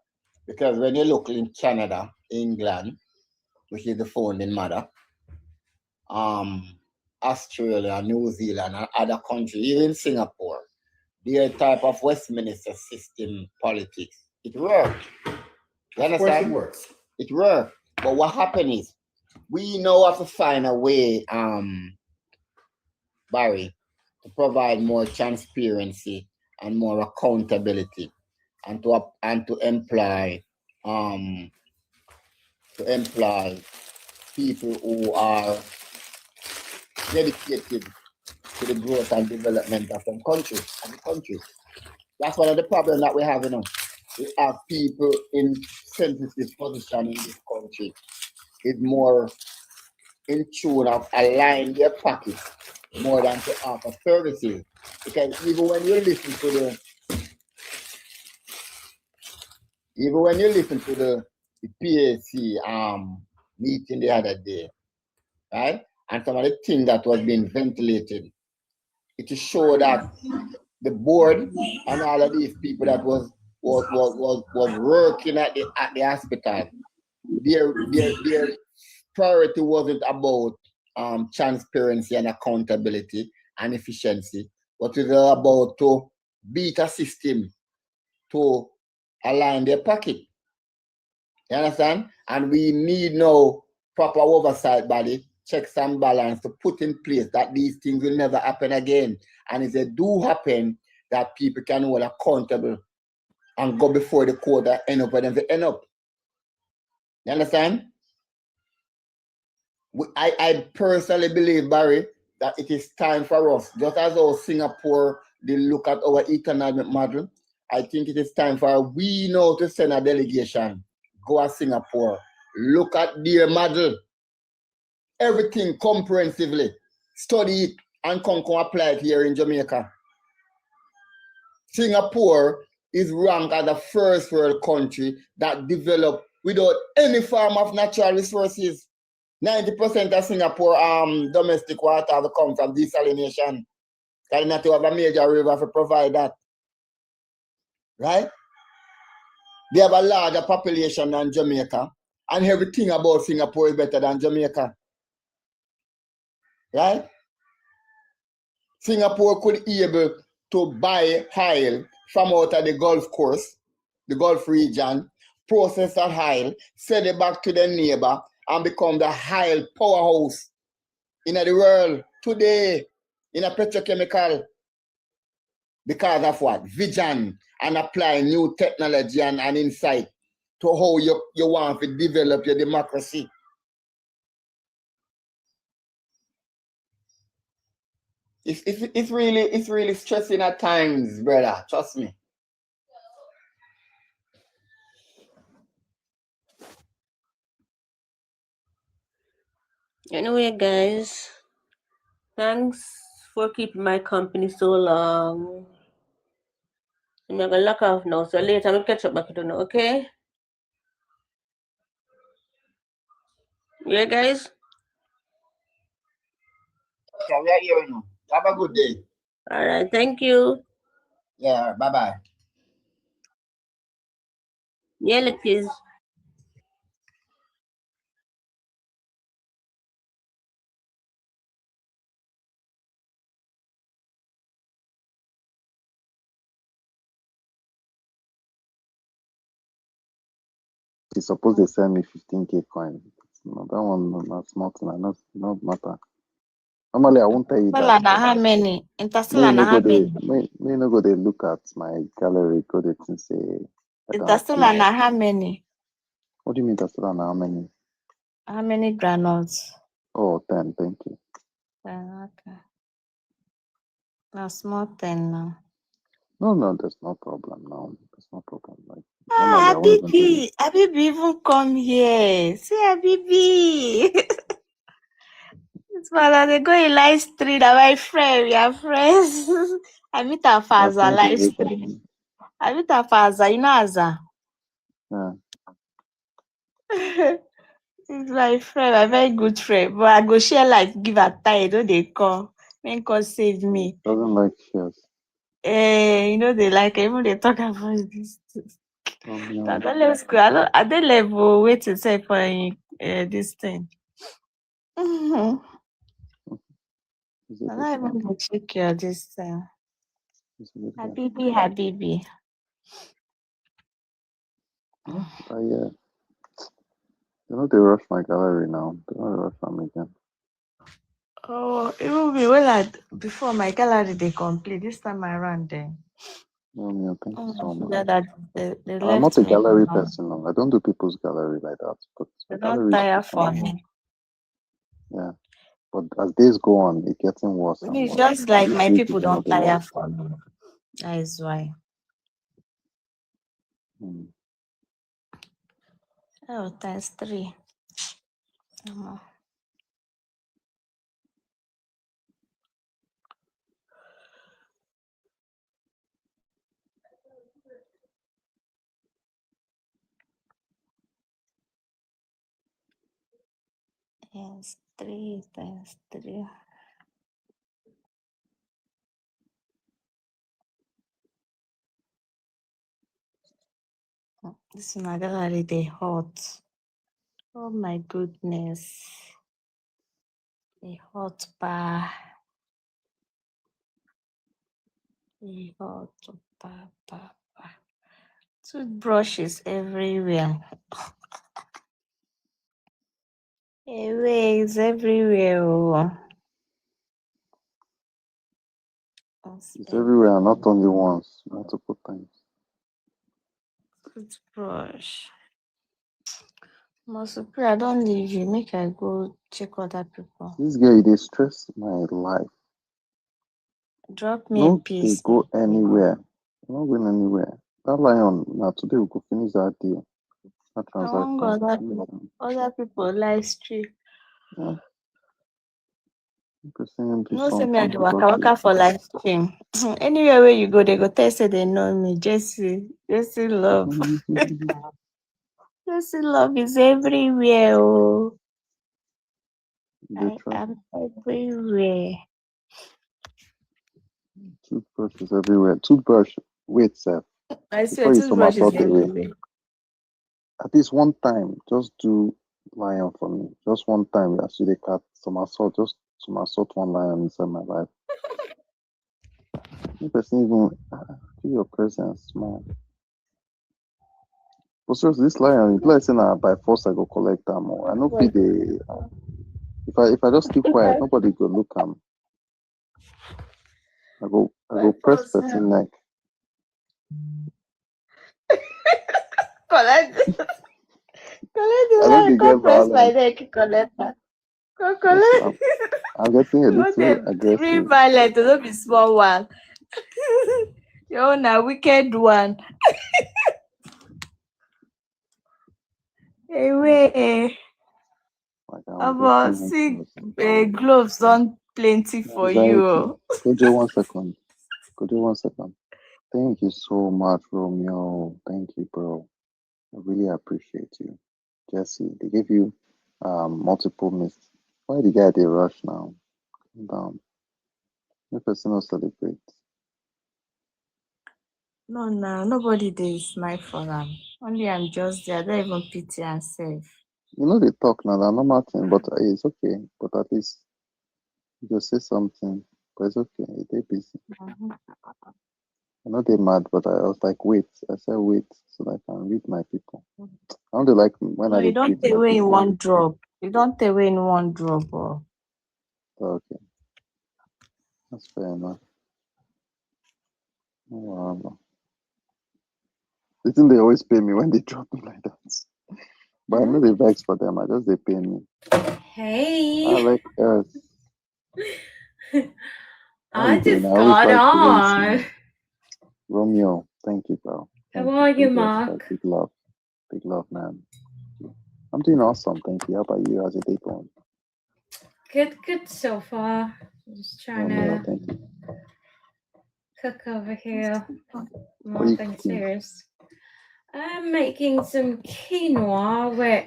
Because when you look in Canada, England, which is the founding mother, Australia, New Zealand, and other countries, even Singapore, their type of Westminster system politics, it works. You understand? Of course it works. It works. But what happens is, we now have to find a way, Barry, to provide more transparency and more accountability, and to employ people who are dedicated to the growth and development of the country. That's one of the problems that we have, you know. We have people in sensitive position in this country is more in tune of align their pocket more than to offer services. Because even when you listen to the PAC meeting the other day, right? And some of the things that was being ventilated, it is show that the board and all of these people that was working at the hospital, their priority wasn't about transparency and accountability and efficiency, but it was about to beat a system to align their pocket. You understand? And we need now proper oversight body, checks and balance to put in place that these things will never happen again. And if they do happen, that people can hold accountable and go before the court and end up where they end up. You understand? I personally believe, Barry, that it is time for us, just as our Singapore, they look at our economic model, I think it is time for we now to send a delegation, go to Singapore, look at their model, everything comprehensively, study it, and come apply it here in Jamaica. Singapore is ranked as the first world country that developed without any form of natural resources. 90% of Singapore domestic water come from desalination. They not have a major river to provide that. Right? They have a larger population than Jamaica, and everything about Singapore is better than Jamaica. Right? Singapore could be able to buy oil from out of the Gulf coast, the Gulf region, process that oil, send it back to their neighbor, and become the oil powerhouse in the world today in a petrochemical. Because of what? Vision and apply new technology and insight to how you want to develop your democracy. It's really stressing at times, brother. Trust me. Anyway, guys, thanks for keeping my company so long. I'm gonna lock off now, so later I'll catch up back to you, okay? Yeah, guys? Okay, we are hearing you. Have a good day. All right, thank you. Yeah, bye-bye. Yeah, please. They suppose they send me 15K coin. No, that one not small thing. Not matter. Normally I won't tell you that. How many? Me Interstellar no how go they many? me no go they look at my gallery, go they think say I don't Interstellar have how many? What do you mean that's not how many? How many granules? Oh, 10, thank you. Okay. Now small 10 now. No, there's no problem now. There's no problem. Like normally Ah, I won't even do Habibi. Habibi even come here. See Habibi. It's father, they go in live stream. That my friend, we are friends. I meet her father live stream. I meet her father, you know Aza. Yeah. He's my friend, my very good friend. But I go share like give her time, don't they call? Then call save me. Doesn't like shares. You know they like even they talk about this. Oh, I no. don't let school. I don't level wait to say for this thing. I don't even go check your this thing. Habibi. Yeah. You know they rush my gallery now. They don't rush them again. Oh, it will be well before my gallery they complete this time around then. No, thank you so much. That they I'm not left a me gallery alone. person. No. I don't do people's gallery like that. But They my don't gallery is tire pretty for nice. me. Yeah. But as days go on, it's getting worse and It's worse. just like my These people don't know the tire work. for me. That is why. Oh, times 3. Yes, 3 times 3. This my gallery they hot. Oh my goodness. A hot bar. A hot bar. Toothbrushes everywhere. It's everywhere. It's everywhere, not only once, multiple times. Toothbrush. Most I don't leave you. Make I go check other people. This girl, they stress my life. Drop me a No, they piece. go anywhere. I'm not going anywhere. That lion, now today we go finish that deal. That I want transaction. other people live stream. Yeah. Person do No, say something. me I do waka for live stream. Anywhere where you go, they go tell say they know me. Jesse love. Jesse love is everywhere. Oh. I am everywhere. Toothbrush is everywhere. Toothbrush, wait, sir. I swear, toothbrush is everywhere. At least one time, just do lion for me. Just one time, as you cut somersault, just somersault one lion inside my life. You person even feel your presence, man. But seriously, this lion, if like say now by force I go collect them more. I know be the if I just keep quiet, nobody go look am. I go press person neck. Collect the one, come press my neck, collect that. Go collect. I'm getting a little aggressive. Real violent, don't be small one. You're a wicked one. Away. Like About see gloves on plenty for you. Could you 1 second? Could you 1 second? Thank you so much, Romeo. Thank you, bro. I really appreciate you. Jesse, they gave you multiple missed. Why the guy they rush now? Calm down. No person will celebrate. No, nobody there is my for them. Only I'm just there. I don't even pity and save. You know they talk now, they're normal thing, but it's okay. But at least you just say something. But it's okay. They busy. I know they mad, but I was like, wait. I said wait so that I can read my people. I don't like when No, I you don't take away in one drop. You don't take away in one drop. Or... Okay. That's fair enough. Oh, wow. They think they always pay me when they drop me like that. But I know they vex for them. I just they pay me. Hey. Alex, I just got on. Romeo, thank you, bro. How are you, Mark? Big love, man. I'm doing awesome, thank you. How about you? How's your day going? Good so far. Just trying to cook over here. Nothing serious. I'm making some quinoa with